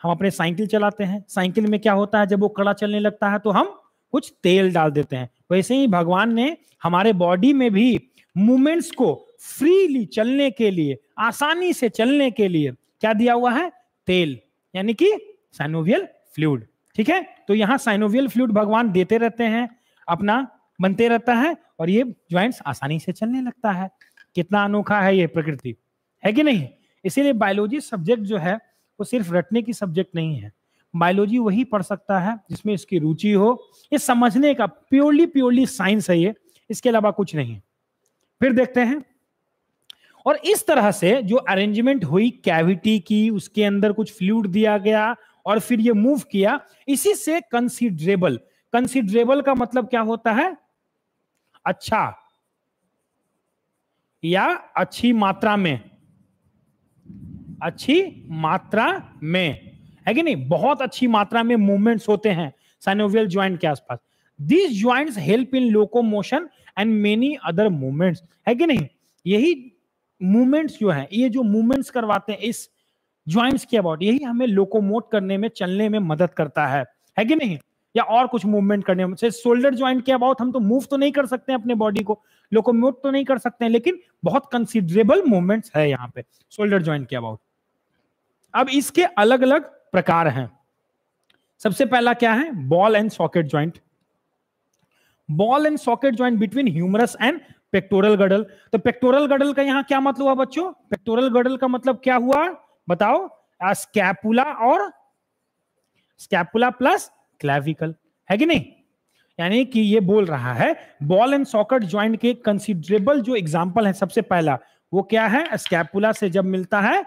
हम अपने साइकिल चलाते हैं, साइकिल में क्या होता है, जब वो कड़ा चलने लगता है तो हम कुछ तेल डाल देते हैं। वैसे ही भगवान ने हमारे बॉडी में भी मूवमेंट्स को फ्रीली चलने के लिए, आसानी से चलने के लिए क्या दिया हुआ है, तेल, यानी कि साइनोवियल फ्लूइड। ठीक है, तो यहां साइनोवियल फ्लूइड भगवान देते रहते हैं, अपना बनते रहता है, और ये ज्वाइंट्स आसानी से चलने लगता है। कितना अनोखा है ये प्रकृति, है कि नहीं? इसीलिए बायोलॉजी सब्जेक्ट जो है वो सिर्फ रटने की सब्जेक्ट नहीं है। बायोलॉजी वही पढ़ सकता है जिसमें इसकी रुचि हो, ये समझने का प्योरली साइंस है ये, इसके अलावा कुछ नहीं। फिर देखते हैं, और इस तरह से जो अरेंजमेंट हुई कैविटी की, उसके अंदर कुछ फ्लूइड दिया गया और फिर ये मूव किया, इसी से कंसीडरेबल, कंसीडरेबल का मतलब क्या होता है, अच्छा या अच्छी मात्रा में, अच्छी मात्रा में, है कि नहीं, बहुत अच्छी मात्रा में मूवमेंट्स होते हैं साइनोवियल ज्वाइंट के आसपास। This joints help in locomotion and many other movements, है कि नहीं? यही मूवमेंट्स जो है, ये जो मूवमेंट्स करवाते हैं इस ज्वाइंट्स के अबाउट, यही हमें लोकोमोट करने में, चलने में मदद करता है कि नहीं? या और कुछ मूवमेंट करने में, जैसे शोल्डर ज्वाइंट के अबाउट हम तो मूव तो नहीं कर सकते अपने बॉडी को, लोकोमोट तो नहीं कर सकते हैं, लेकिन बहुत कंसिडरेबल मूवमेंट्स है यहाँ पे शोल्डर ज्वाइंट के अबाउट। अब इसके अलग अलग प्रकार हैं। सबसे पहला क्या है, ball and socket joint. Ball and socket joint between humerus and pectoral girdle. तो पेक्टोरल गडल का यहां क्या मतलब हुआ बच्चों, पेक्टोरल गडल का मतलब क्या हुआ बताओ, स्कैपुला और स्कैपुला प्लस क्लैविकल, है कि नहीं? यानी कि ये बोल रहा है बॉल एंड सॉकेट ज्वाइंट के कंसीडरेबल जो एग्जांपल है, सबसे पहला वो क्या है, स्कैपुला से जब मिलता है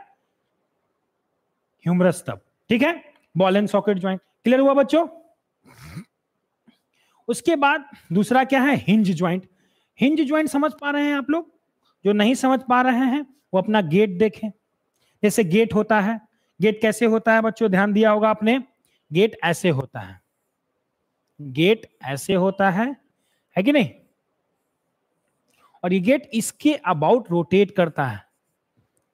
ह्यूमरस तब। ठीक है, ball and socket joint, clear हुआ बच्चों? उसके बाद दूसरा क्या है, हिंज ज्वाइंट। हिंज ज्वाइंट समझ पा रहे हैं आप लोग? जो नहीं समझ पा रहे हैं वो अपना गेट देखें। जैसे गेट होता है, गेट कैसे होता है बच्चों, ध्यान दिया होगा आपने, गेट ऐसे होता है, गेट ऐसे होता है कि नहीं? और ये गेट इसके अबाउट रोटेट करता है।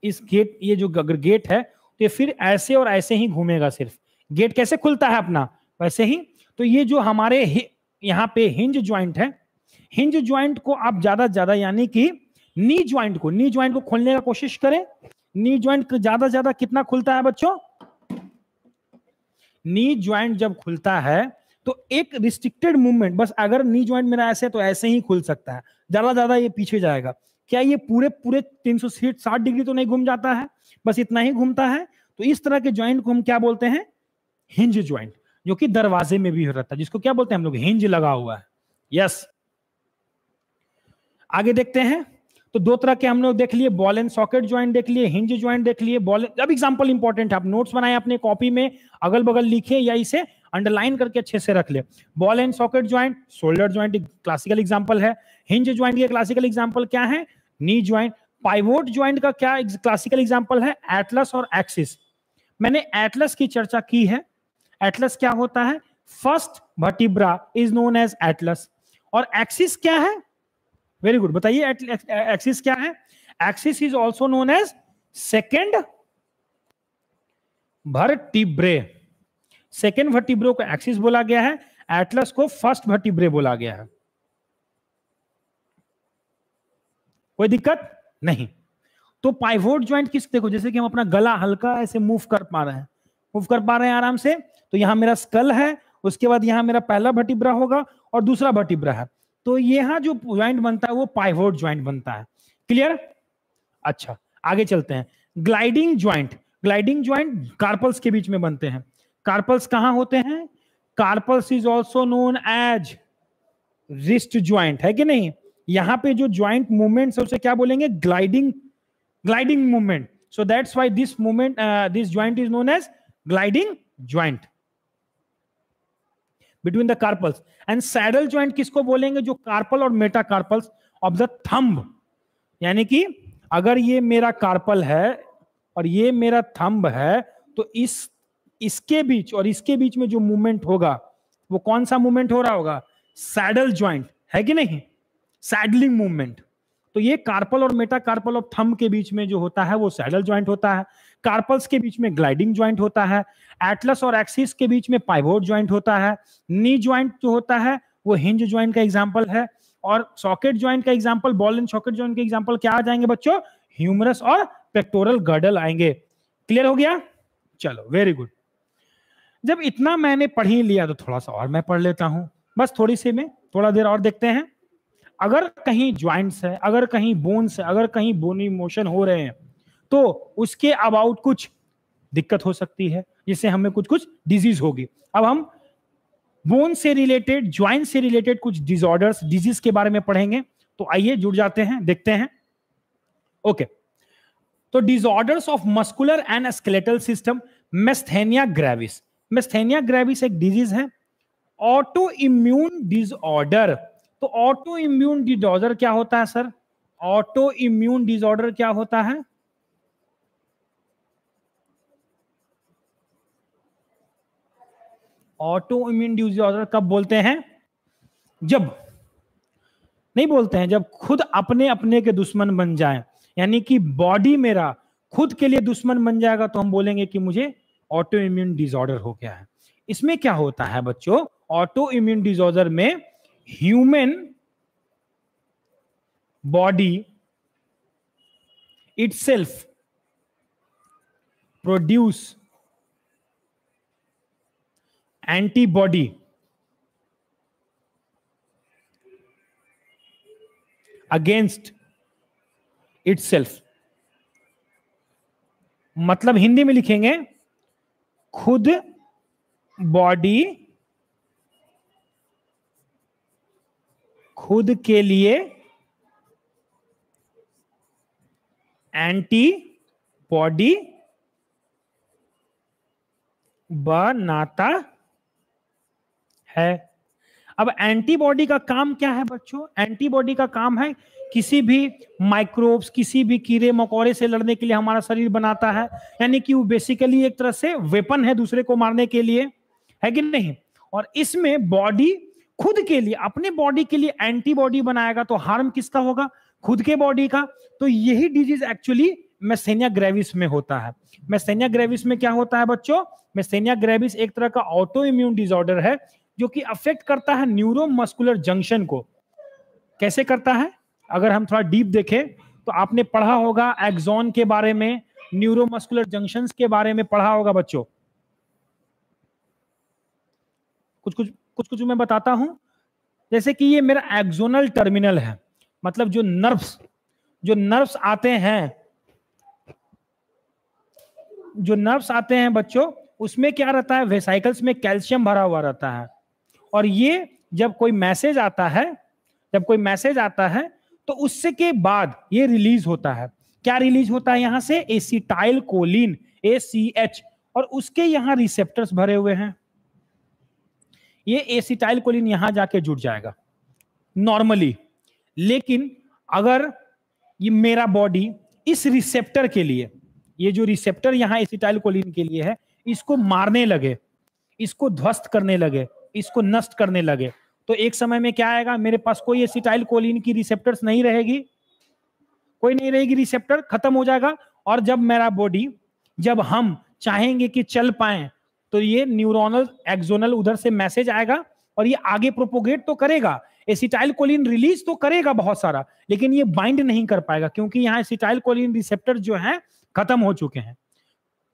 इस गेट, ये जो अगर गेट है तो ये फिर ऐसे और ऐसे ही घूमेगा। सिर्फ गेट कैसे खुलता है अपना, वैसे ही। तो ये जो हमारे यहाँ पे हिंज ज्वाइंट है, हिंज ज्वाइंट को आप ज्यादा यानी कि नी ज्वाइंट को खोलने का कोशिश करें। नी ज्वाइंट ज्यादा कितना खुलता है बच्चों? नी ज्वाइंट जब खुलता है तो एक रिस्ट्रिक्टेड मूवमेंट, बस अगर नी ज्वाइंट मेरा ऐसे तो ऐसे ही खुल सकता है, ज्यादा ये पीछे जाएगा। क्या ये पूरे 360 डिग्री तो नहीं घूम जाता है, बस इतना ही घूमता है। तो इस तरह के ज्वाइंट को हम क्या बोलते हैं? हिंज ज्वाइंट, जो कि दरवाजे में भी रहता है, जिसको क्या बोलते हैं हम लोग? हिंज लगा हुआ है। यस, आगे देखते हैं। तो दो तरह के हम लोग देख लिए, बॉल एंड सॉकेट ज्वाइंट देख लिए, हिंज ज्वाइंट देख लिए। बॉल, अब एग्जांपल इंपॉर्टेंट है, आप नोट्स बनाए अपने कॉपी में, अगल बगल लिखे या इसे अंडरलाइन करके अच्छे से रख ले। Ball and socket joint, shoulder joint classical example है। हिंज ज्वाइंट के क्लासिकल एग्जांपल क्या है? Knee joint. पाइवोट ज्वाइंट का क्या क्लासिकल एग्जांपल है? एटलस और एक्सिस। मैंने एटलस की चर्चा की है। एटलस क्या होता है? First vertebra is known as atlas. और एक्सिस क्या है? वेरी गुड, बताइए एक्सिस क्या है? Axis is also known as second vertebrae. Second vertebra को एक्सिस बोला गया है, एटलस को फर्स्ट वर्टिब्रे बोला गया है। कोई दिक्कत नहीं। तो पाइवोट ज्वाइंट किस, देखो जैसे कि हम अपना गला हल्का ऐसे मूव कर पा रहे हैं, आराम से। तो यहां मेरा स्कल है, उसके बाद यहां मेरा पहला वर्टिब्रा होगा और दूसरा वर्टिब्रा है, तो यहां जो ज्वाइंट बनता है वो पाइवोट ज्वाइंट बनता है। क्लियर? अच्छा, आगे चलते हैं। Gliding joint, gliding joint carpals के बीच में बनते हैं। कार्पल्स कहां होते हैं? Carpals is also known as wrist joint, है कि नहीं? यहां पे जो ज्वाइंट मूवमेंट है उसे क्या बोलेंगे? Gliding, gliding movement. So that's why this movement, this joint is known as gliding joint between the carpals. And saddle joint किसको बोलेंगे? जो कार्पल और मेटाकार्पल्स ऑफ द थंब, यानी कि अगर ये मेरा कार्पल है और ये मेरा थंब है, तो इसके बीच और इसके बीच में जो मूवमेंट होगा वो कौन सा मूवमेंट हो रहा होगा? सैडल ज्वाइंट, है कि नहीं? Saddling movement. तो ये कार्पल और मेटाकार्पल ऑफ थंब के बीच में जो होता है वो सैडल ज्वाइंट होता है। कार्पल्स के बीच में ग्लाइडिंग ज्वाइंट होता है। एटलस और एक्सिस के बीच में पाइवोट ज्वाइंट होता है। नी ज्वाइंट जो होता है वो हिंज ज्वाइंट का एग्जांपल है। और सॉकेट ज्वाइंट का example, ball and socket joint के एग्जांपल क्या आ जाएंगे बच्चों? ह्यूमरस और पेक्टोरल गर्डल आएंगे। क्लियर हो गया? चलो, वेरी गुड। जब इतना मैंने पढ़ ही लिया तो थोड़ा सा और मैं पढ़ लेता हूं, बस थोड़ी सी में, थोड़ा देर और देखते हैं। अगर कहीं ज्वाइंट्स है, अगर कहीं बोन्स है, अगर कहीं बोनी मोशन हो रहे हैं, तो उसके अबाउट कुछ दिक्कत हो सकती है, जिससे हमें कुछ कुछ डिजीज होगी। अब हम बोन से रिलेटेड, ज्वाइंट से रिलेटेड कुछ डिसऑर्डर्स, डिजीज के बारे में पढ़ेंगे। तो आइए जुड़ जाते हैं, देखते हैं। ओके, तो disorders of muscular and skeletal system, myasthenia gravis. Myasthenia gravis एक डिजीज है, ऑटो इम्यून डिसऑर्डर। तो ऑटो इम्यून डिसऑर्डर क्या होता है सर? ऑटो इम्यून डिसऑर्डर क्या होता है? ऑटो इम्यून डिसऑर्डर कब बोलते हैं? जब नहीं बोलते हैं, जब खुद अपने अपने के दुश्मन बन जाए, यानी कि बॉडी मेरा खुद के लिए दुश्मन बन जाएगा, तो हम बोलेंगे कि मुझे ऑटो इम्यून डिसऑर्डर हो गया है। इसमें क्या होता है बच्चों? ऑटो इम्यून डिसऑर्डर में human body itself produce antibody against itself. मतलब हिंदी में लिखेंगे, खुद बॉडी खुद के लिए एंटीबॉडी बनाता है। अब एंटीबॉडी का काम क्या है बच्चों? एंटीबॉडी का काम है किसी भी माइक्रोब्स, किसी भी कीड़े मकोड़े से लड़ने के लिए हमारा शरीर बनाता है। यानी कि वो बेसिकली एक तरह से वेपन है दूसरे को मारने के लिए, है कि नहीं? और इसमें बॉडी खुद के लिए, अपने बॉडी के लिए एंटीबॉडी बनाएगा, तो हार्म किसका होगा? खुद के बॉडी का। तो यही डिजीज एक्चुअली मेस्थेनिया ग्रेविस में होता है। मेस्थेनिया ग्रेविस में क्या होता है बच्चों? मेस्थेनिया ग्रेविस एक तरह का ऑटो इम्यून डिसऑर्डर है, जो कि अफेक्ट करता है न्यूरोमस्कुलर जंक्शन को। कैसे करता है? अगर हम थोड़ा डीप देखें तो आपने पढ़ा होगा एक्सॉन के बारे में, न्यूरोमस्कुलर जंक्शंस के बारे में पढ़ा होगा बच्चों। कुछ मैं बताता हूं। जैसे कि ये मेरा एक्सोनल टर्मिनल है, मतलब जो नर्व्स आते हैं जो नर्व्स आते हैं बच्चों, उसमें क्या रहता है, वेसाइकल्स में कैल्शियम भरा हुआ रहता है, और ये जब कोई मैसेज आता है, तो उससे के बाद ये रिलीज होता है। क्या रिलीज होता है यहां से, एसिटाइल कोलिन, ACH, और उसके यहां रिसेप्टर्स भरे हुए हैं। ये एसिटाइल कोलिन यहां जाके जुड़ जाएगा नॉर्मली। लेकिन अगर ये मेरा बॉडी इस रिसेप्टर के लिए, ये जो रिसेप्टर यहां एसिटाइल कोलिन के लिए है, इसको मारने लगे, इसको ध्वस्त करने लगे, इसको नष्ट करने लगे, तो एक समय में क्या आएगा, मेरे पास कोई एसिटाइल कोलिन की रिसेप्टर्स नहीं रहेगी, कोई नहीं रहेगी, रिसेप्टर खत्म हो जाएगा। और जब मेरा बॉडी, जब हम चाहेंगे कि चल पाए, तो ये न्यूरोनल एक्सोनल उधर से मैसेज आएगा और ये आगे प्रोपोगेट तो करेगा, एसिटाइल कोलिन रिलीज तो करेगा बहुत सारा, लेकिन ये बाइंड नहीं कर पाएगा, क्योंकि यहाँ एसिटाइल कोलिन रिसेप्टर जो है खत्म हो चुके हैं,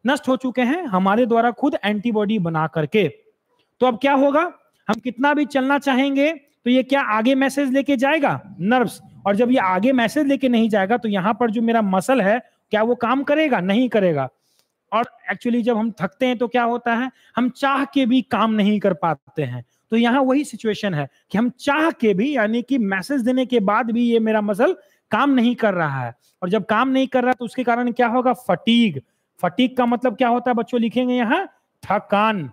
नष्ट हो चुके हैं हमारे द्वारा खुद एंटीबॉडी बना करके। तो अब क्या होगा, हम कितना भी चलना चाहेंगे तो ये क्या आगे मैसेज लेके जाएगा, नर्व्स, और जब ये आगे मैसेज लेके नहीं जाएगा तो यहां पर जो मेरा मसल है, क्या वो काम करेगा, नहीं करेगा। और एक्चुअली जब हम थकते हैं तो क्या होता है, हम चाह के भी काम नहीं कर पाते हैं। तो यहाँ वही सिचुएशन है कि हम चाह के भी, यानी कि मैसेज देने के बाद भी ये मेरा मसल काम नहीं कर रहा है, और जब काम नहीं कर रहा तो उसके कारण क्या होगा, फटीग। फटीग का मतलब क्या होता है बच्चों, लिखेंगे यहाँ थकान,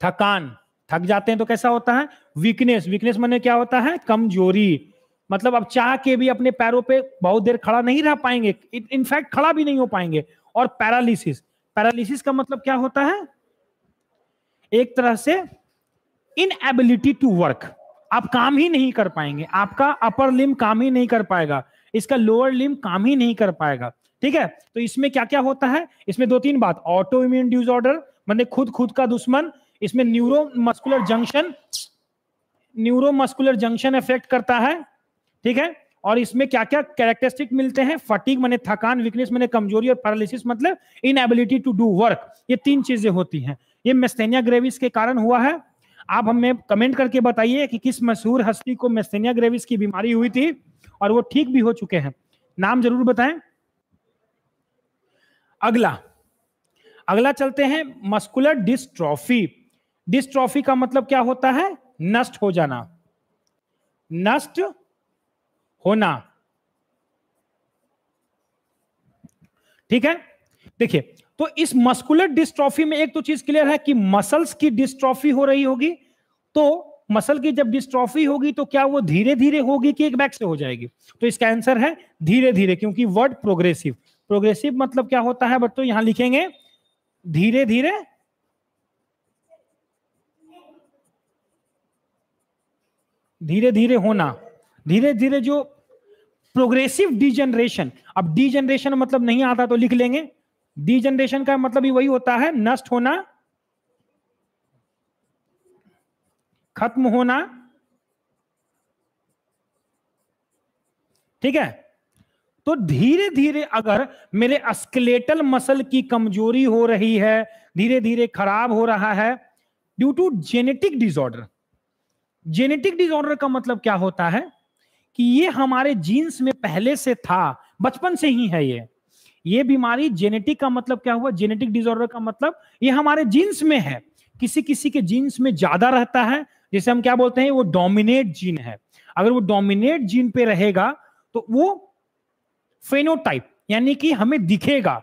थकान, थक जाते हैं तो कैसा होता है, वीकनेस, वीकनेस माने क्या होता है, कमजोरी। मतलब अब चाह के भी अपने पैरों पे बहुत देर खड़ा नहीं रह पाएंगे, इनफैक्ट खड़ा भी नहीं हो पाएंगे। और पैरालिसिस, पैरालिसिस का मतलब क्या होता है, एक तरह से इनएबिलिटी टू वर्क, आप काम ही नहीं कर पाएंगे, आपका अपर लिम्ब काम ही नहीं कर पाएगा, इसका लोअर लिम्ब काम ही नहीं कर पाएगा। ठीक है, तो इसमें क्या क्या होता है, इसमें दो तीन बात, ऑटो इम्यून डिसऑर्डर माने खुद का दुश्मन, इसमें न्यूरोमस्कुलर जंक्शन इफेक्ट करता है। ठीक है, और इसमें क्या क्या कैरेक्टरिस्टिक मिलते हैं, फटीग माने थकान, वीकनेस माने कमजोरी, और पैरालिसिस मतलब इनएबिलिटी टू डू वर्क, ये तीन चीजें होती हैं। ये मेस्थेनिया ग्रेविस के कारण हुआ है। आप हमें कमेंट करके बताइए कि किस मशहूर हस्ती को मेस्थेनिया ग्रेविस की बीमारी हुई थी और वो ठीक भी हो चुके हैं, नाम जरूर बताएं। अगला चलते हैं, मस्कुलर डिस्ट्रॉफी। डिस्ट्रॉफी का मतलब क्या होता है, नष्ट हो जाना, नष्ट होना। ठीक है, देखिए, तो इस मस्कुलर डिस्ट्रॉफी में एक तो चीज क्लियर है कि मसल्स की डिस्ट्रॉफी हो रही होगी। तो मसल की जब डिस्ट्रॉफी होगी तो क्या वो धीरे धीरे होगी कि एक बैक से हो जाएगी, तो इसका आंसर है धीरे धीरे, क्योंकि वर्ड प्रोग्रेसिव। प्रोग्रेसिव मतलब क्या होता है बच्चों, यहां लिखेंगे धीरे धीरे, धीरे धीरे होना, धीरे धीरे जो प्रोग्रेसिव डिजनरेशन। अब डिजनरेशन मतलब नहीं आता तो लिख लेंगे, डिजनरेशन का मतलब ही वही होता है, नष्ट होना, खत्म होना। ठीक है, तो धीरे धीरे अगर मेरे स्केलेटल मसल की कमजोरी हो रही है, धीरे धीरे खराब हो रहा है due to genetic disorder. Genetic disorder का मतलब क्या होता है कि ये हमारे जीन्स में पहले से था, बचपन से ही है ये बीमारी। जेनेटिक का मतलब क्या हुआ, जेनेटिक डिसऑर्डर का मतलब ये हमारे जीन्स में है, किसी किसी के जीन्स में ज्यादा रहता है, जैसे हम क्या बोलते हैं, वो डोमिनेट जीन है। अगर वो डोमिनेट जीन पे रहेगा तो वो फेनोटाइप, यानी कि हमें दिखेगा,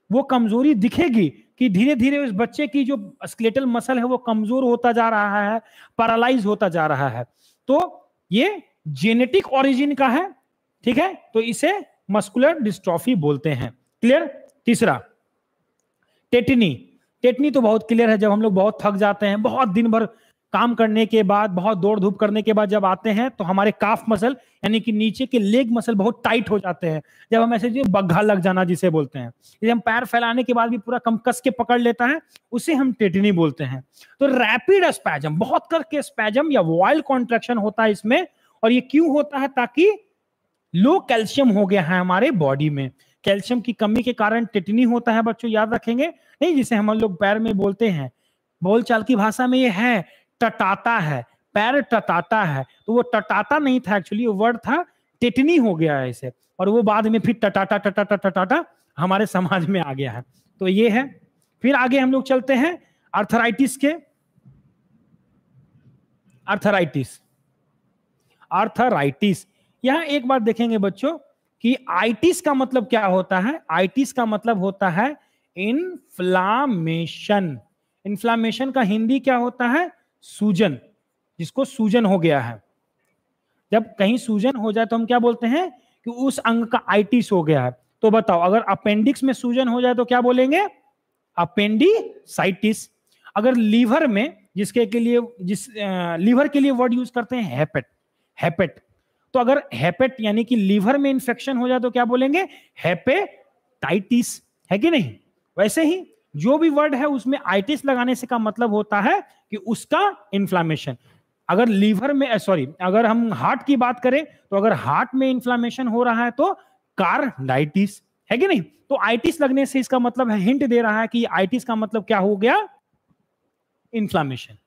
वो कमजोरी दिखेगी कि धीरे धीरे उस बच्चे की जो स्केलेटल मसल है वो कमजोर होता जा रहा है, पैरालाइज होता जा रहा है। तो ये जेनेटिक ओरिजिन का है। ठीक है, तो इसे मस्कुलर डिस्ट्रॉफी बोलते हैं। क्लियर। तीसरा, टेटनी। टेटनी तो बहुत क्लियर है, जब हम लोग बहुत थक जाते हैं, बहुत दिन भर काम करने के बाद, बहुत दौड़ धूप करने के बाद जब आते हैं तो हमारे काफ मसल यानी कि नीचे के लेग मसल बहुत टाइट हो जाते हैं। जब हम ऐसे जो बग्घा लग जाना जिसे बोलते हैं, जब हम पैर फैलाने के बाद भी पूरा कम कस के पकड़ लेता है, उसे हम टेटनी बोलते हैं। तो रैपिड स्पैजम, बहुत करके स्पैजम या वाइल्ड कॉन्ट्रैक्शन होता है इसमें। और ये क्यों होता है, ताकि लो कैल्शियम हो गया है हमारे बॉडी में, कैल्शियम की कमी के कारण टेटनी होता है बच्चों, याद रखेंगे नहीं, जिसे हम लोग पैर में बोलते हैं, बोलचाल की भाषा में ये है टटाता है, पैर टटाता है। तो वो टटाता नहीं था एक्चुअली, वो वर्ड था टेटनी हो गया है इसे, और वो बाद में फिर टटाटा टटाटा टटाटा हमारे समाज में आ गया है। तो ये है। फिर आगे हम लोग चलते हैं आर्थराइटिस के। आर्थराइटिस यहां एक बात देखेंगे बच्चों कि आइटिस का मतलब क्या होता है। आइटिस का मतलब होता है इन्फ्लामेशन। इन्फ्लामेशन का हिंदी क्या होता है? सूजन। जिसको सूजन हो गया है, जब कहीं सूजन हो जाए तो हम क्या बोलते हैं कि उस अंग का आइटिस हो गया है। तो बताओ, अगर अपेंडिक्स में सूजन हो जाए तो क्या बोलेंगे? अपेंडिसाइटिस। अगर लीवर में, जिसके के लिए लीवर के लिए वर्ड यूज करते हैं हेपेट। हेपेट। तो अगर हेपेट यानी कि लीवर में इंफेक्शन हो जाए तो क्या बोलेंगे? हेपेटाइटिस। है कि नहीं? वैसे ही जो भी वर्ड है उसमें आइटिस लगाने से का मतलब होता है कि उसका इन्फ्लामेशन। अगर लीवर में अगर हम हार्ट की बात करें तो अगर हार्ट में इन्फ्लामेशन हो रहा है तो कार्डाइटिस। है कि नहीं? तो आइटिस लगने से इसका मतलब है, हिंट दे रहा है कि आइटिस का मतलब क्या हो गया? इन्फ्लामेशन।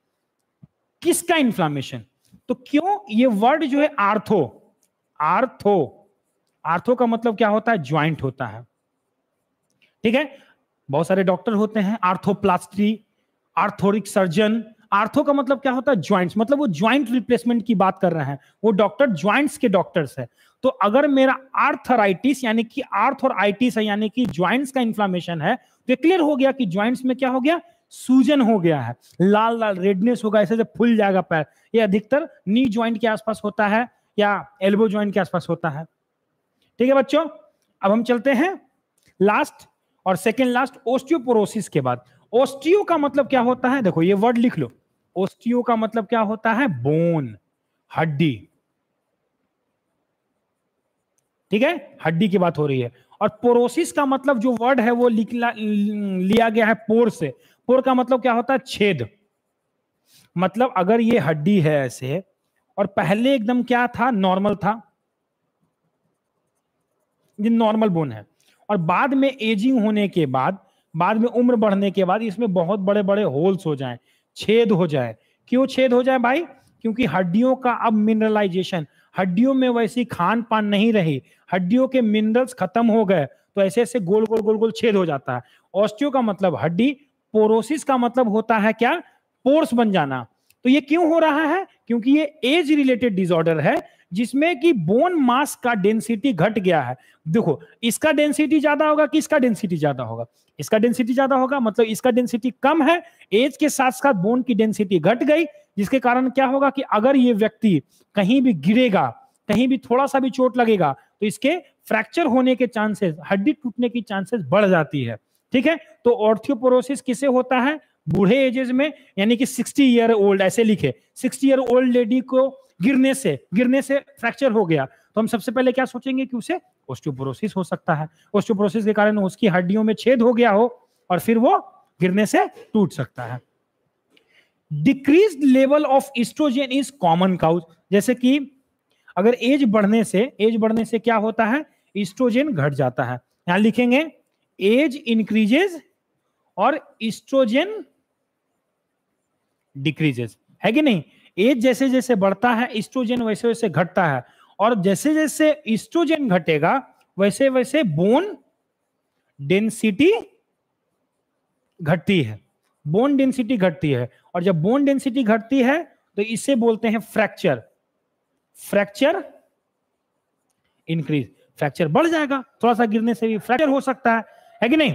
किसका इन्फ्लामेशन? तो क्यों ये वर्ड जो है आर्थो। आर्थो का मतलब क्या होता है? ज्वाइंट होता है। ठीक है, बहुत सारे डॉक्टर होते हैं, आर्थोप्लास्टी, आर्थोरिक सर्जन। आर्थो का मतलब क्या होता है? ज्वाइंट्स। मतलब वो ज्वाइंट रिप्लेसमेंट की बात कर रहे हैं, वो डॉक्टर ज्वाइंट्स के डॉक्टर्स है। तो अगर मेरा आर्थराइटिस यानी कि आर्थ और आइटिस है यानी कि ज्वाइंट्स का इन्फ्लामेशन है, तो क्लियर हो गया कि ज्वाइंट्स में क्या हो गया? सूजन हो गया है, लाल लाल रेडनेस होगा, ऐसे से फूल जाएगा पैर। ये अधिकतर नी ज्वाइंट के आसपास होता है या एल्बो ज्वाइंट के आसपास होता है। ठीक है बच्चों, अब हम चलते हैं लास्ट और सेकेंड लास्ट, ओस्टियोपोरोसिस के बाद। ओस्टियो का मतलब क्या होता है? देखो ये वर्ड लिख लो। ओस्टियो का मतलब क्या होता है? बोन, हड्डी। ठीक है, हड्डी की बात हो रही है। और पोरोसिस का मतलब जो वर्ड है वो लिया गया है पोर से। पोर का मतलब क्या होता है? छेद। मतलब अगर ये हड्डी है ऐसे और पहले एकदम क्या था? नॉर्मल था, ये नॉर्मल बोन है, और बाद में एजिंग होने के बाद, बाद में उम्र बढ़ने के बाद इसमें बहुत बड़े बड़े होल्स हो जाएं, छेद हो जाए। क्यों छेद हो जाए भाई? क्योंकि हड्डियों का अब मिनरलाइजेशन, हड्डियों में वैसी खान पान नहीं रही, हड्डियों के मिनरल्स खत्म हो गए, तो ऐसे ऐसे गोल गोल गोल गोल छेद हो जाता है। ऑस्टियो का मतलब हड्डी, पोरोसिस का मतलब होता है क्या? पोर्स बन जाना। तो ये क्यों हो रहा है? क्योंकि ये एज रिलेटेड डिसऑर्डर है जिसमें कि बोन मास का डेंसिटी घट गया है। देखो, इसका डेंसिटी ज्यादा होगा कि इसका डेंसिटी ज्यादा होगा? इसका डेंसिटी ज्यादा होगा, मतलब इसका डेंसिटी कम है, एज के साथ साथ बोन की डेंसिटी घट गई, जिसके कारण क्या होगा कि अगर ये व्यक्ति कहीं भी गिरेगा, कहीं भी थोड़ा सा भी चोट लगेगा, तो इसके फ्रैक्चर होने के चांसेस, हड्डी टूटने की चांसेस बढ़ जाती है। ठीक है, तो ऑस्टियोपोरोसिस किसे होता है? बूढ़े एजेस में, यानी कि 60 ईयर ओल्ड, ऐसे लिखे, 60 ईयर ओल्ड लेडी को गिरने से फ्रैक्चर हो गया, तो हम सबसे पहले क्या सोचेंगे कि उसे ऑस्टियोपोरोसिस हो सकता है। ऑस्टियोपोरोसिस के कारण उसकी हड्डियों में छेद हो गया हो और फिर वो गिरने से टूट सकता है। Decreased level of oestrogen is common cause. जैसे कि अगर एज बढ़ने से क्या होता है? एस्ट्रोजन घट जाता है। यहां लिखेंगे एज इंक्रीजेज और एस्ट्रोजन डिक्रीजेज। है कि नहीं? एज जैसे जैसे बढ़ता है एस्ट्रोजन वैसे वैसे घटता है, और जैसे जैसे एस्ट्रोजन घटेगा वैसे वैसे बोन डेंसिटी घटती है। बोन डेंसिटी घटती है, और जब बोन डेंसिटी घटती है तो इसे बोलते हैं फ्रैक्चर। फ्रैक्चर इंक्रीज, फ्रैक्चर बढ़ जाएगा, थोड़ा सा गिरने से भी फ्रैक्चर हो सकता है कि नहीं?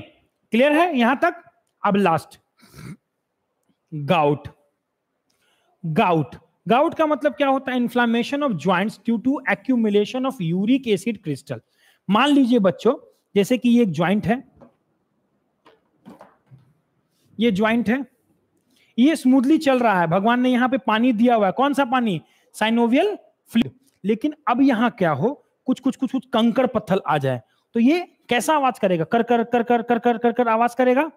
क्लियर है यहां तक? अब लास्ट, गाउट। गाउट का मतलब क्या होता है? Inflammation of joints due to accumulation of uric acid crystal. मान लीजिए बच्चों, जैसे कि ये एक ज्वाइंट है, ये ज्वाइंट है, ये स्मूथली चल रहा है, भगवान ने यहां पे पानी दिया हुआ है। कौन सा पानी? Synovial fluid. लेकिन अब यहां क्या हो, कुछ कुछ कुछ कुछ कंकड़ पत्थर आ जाए, तो ये कैसा आवाज करेगा? कर कर कर कर कर कर कर कर आवाज करेगा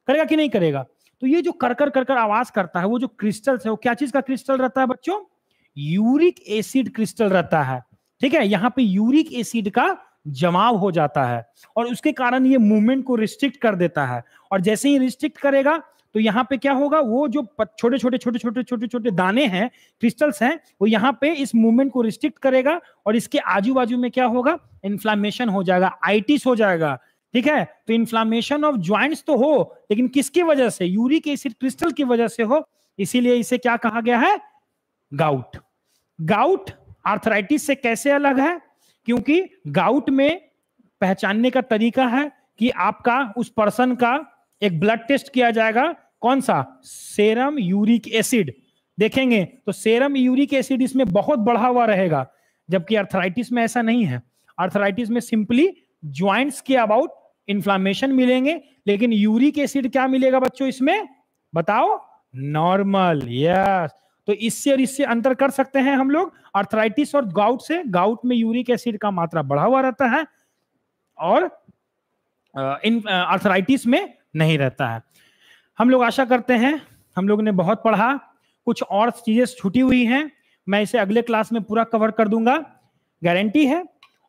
कि नहीं करेगा? तो ये जो कर कर कर कर आवाज करता है, वो जो क्रिस्टल है, वो क्या चीज का क्रिस्टल रहता है बच्चों? यूरिक एसिड क्रिस्टल रहता है। ठीक है, यहां पे यूरिक एसिड का जमाव हो जाता है और उसके कारण ये मूवमेंट को रिस्ट्रिक्ट कर देता है, और जैसे ही रिस्ट्रिक्ट करेगा तो यहां पे क्या होगा? वो जो छोटे छोटे छोटे छोटे छोटे छोटे दाने हैं, क्रिस्टल्स हैं, वो यहां पे इस मूवमेंट को रिस्ट्रिक्ट करेगा, और इसके आजू बाजू में क्या होगा? इन्फ्लामेशन हो जाएगा, आइटिस हो जाएगा। ठीक है, तो इन्फ्लामेशन ऑफ ज्वाइंट्स तो हो, लेकिन किसकी वजह से? यूरिक एसिड क्रिस्टल की वजह से हो, इसीलिए इसे क्या कहा गया है? गाउट। गाउट आर्थराइटिस से कैसे अलग है? क्योंकि गाउट में पहचानने का तरीका है कि आपका उस पर्सन का एक ब्लड टेस्ट किया जाएगा, कौन सा? सेरम यूरिक एसिड देखेंगे, तो सेरम यूरिक एसिड इसमें बहुत बढ़ा हुआ रहेगा, जबकि आर्थराइटिस में ऐसा नहीं है। आर्थराइटिस में सिंपली ज्वाइंट्स के अबाउट इन्फ्लामेशन मिलेंगे, लेकिन यूरिक एसिड क्या मिलेगा बच्चों इसमें? बताओ, नॉर्मल। यस, तो इससे और इससे अंतर कर सकते हैं हम लोग आर्थराइटिस और गाउट से। गाउट में यूरिक एसिड का मात्रा बढ़ा हुआ रहता है और इन आर्थराइटिस में नहीं रहता है। हम लोग आशा करते हैं हम लोग ने बहुत पढ़ा, कुछ और चीजें छूटी हुई हैं, मैं इसे अगले क्लास में पूरा कवर कर दूंगा, गारंटी है।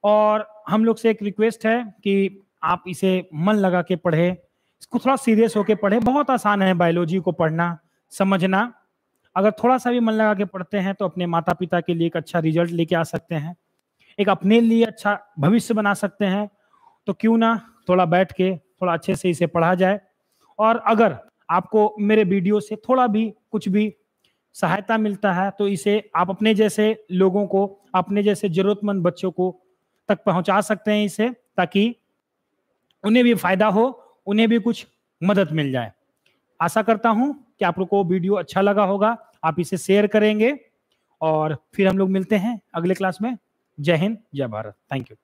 और हम लोग से एक रिक्वेस्ट है कि आप इसे मन लगा के पढ़े, इसको थोड़ा सीरियस होके पढ़े। बहुत आसान है बायोलॉजी को पढ़ना, समझना। अगर थोड़ा सा भी मन लगा के पढ़ते हैं तो अपने माता पिता के लिए एक अच्छा रिजल्ट लेके आ सकते हैं, एक अपने लिए अच्छा भविष्य बना सकते हैं। तो क्यों ना थोड़ा बैठ के थोड़ा अच्छे से इसे पढ़ा जाए। और अगर आपको मेरे वीडियो से थोड़ा भी कुछ भी सहायता मिलता है तो इसे आप अपने जैसे लोगों को, अपने जैसे जरूरतमंद बच्चों को तक पहुंचा सकते हैं इसे, ताकि उन्हें भी फायदा हो, उन्हें भी कुछ मदद मिल जाए। आशा करता हूं कि आप लोग को वीडियो अच्छा लगा होगा, आप इसे शेयर करेंगे और फिर हम लोग मिलते हैं अगले क्लास में। जय हिंद, जय भारत, थैंक यू।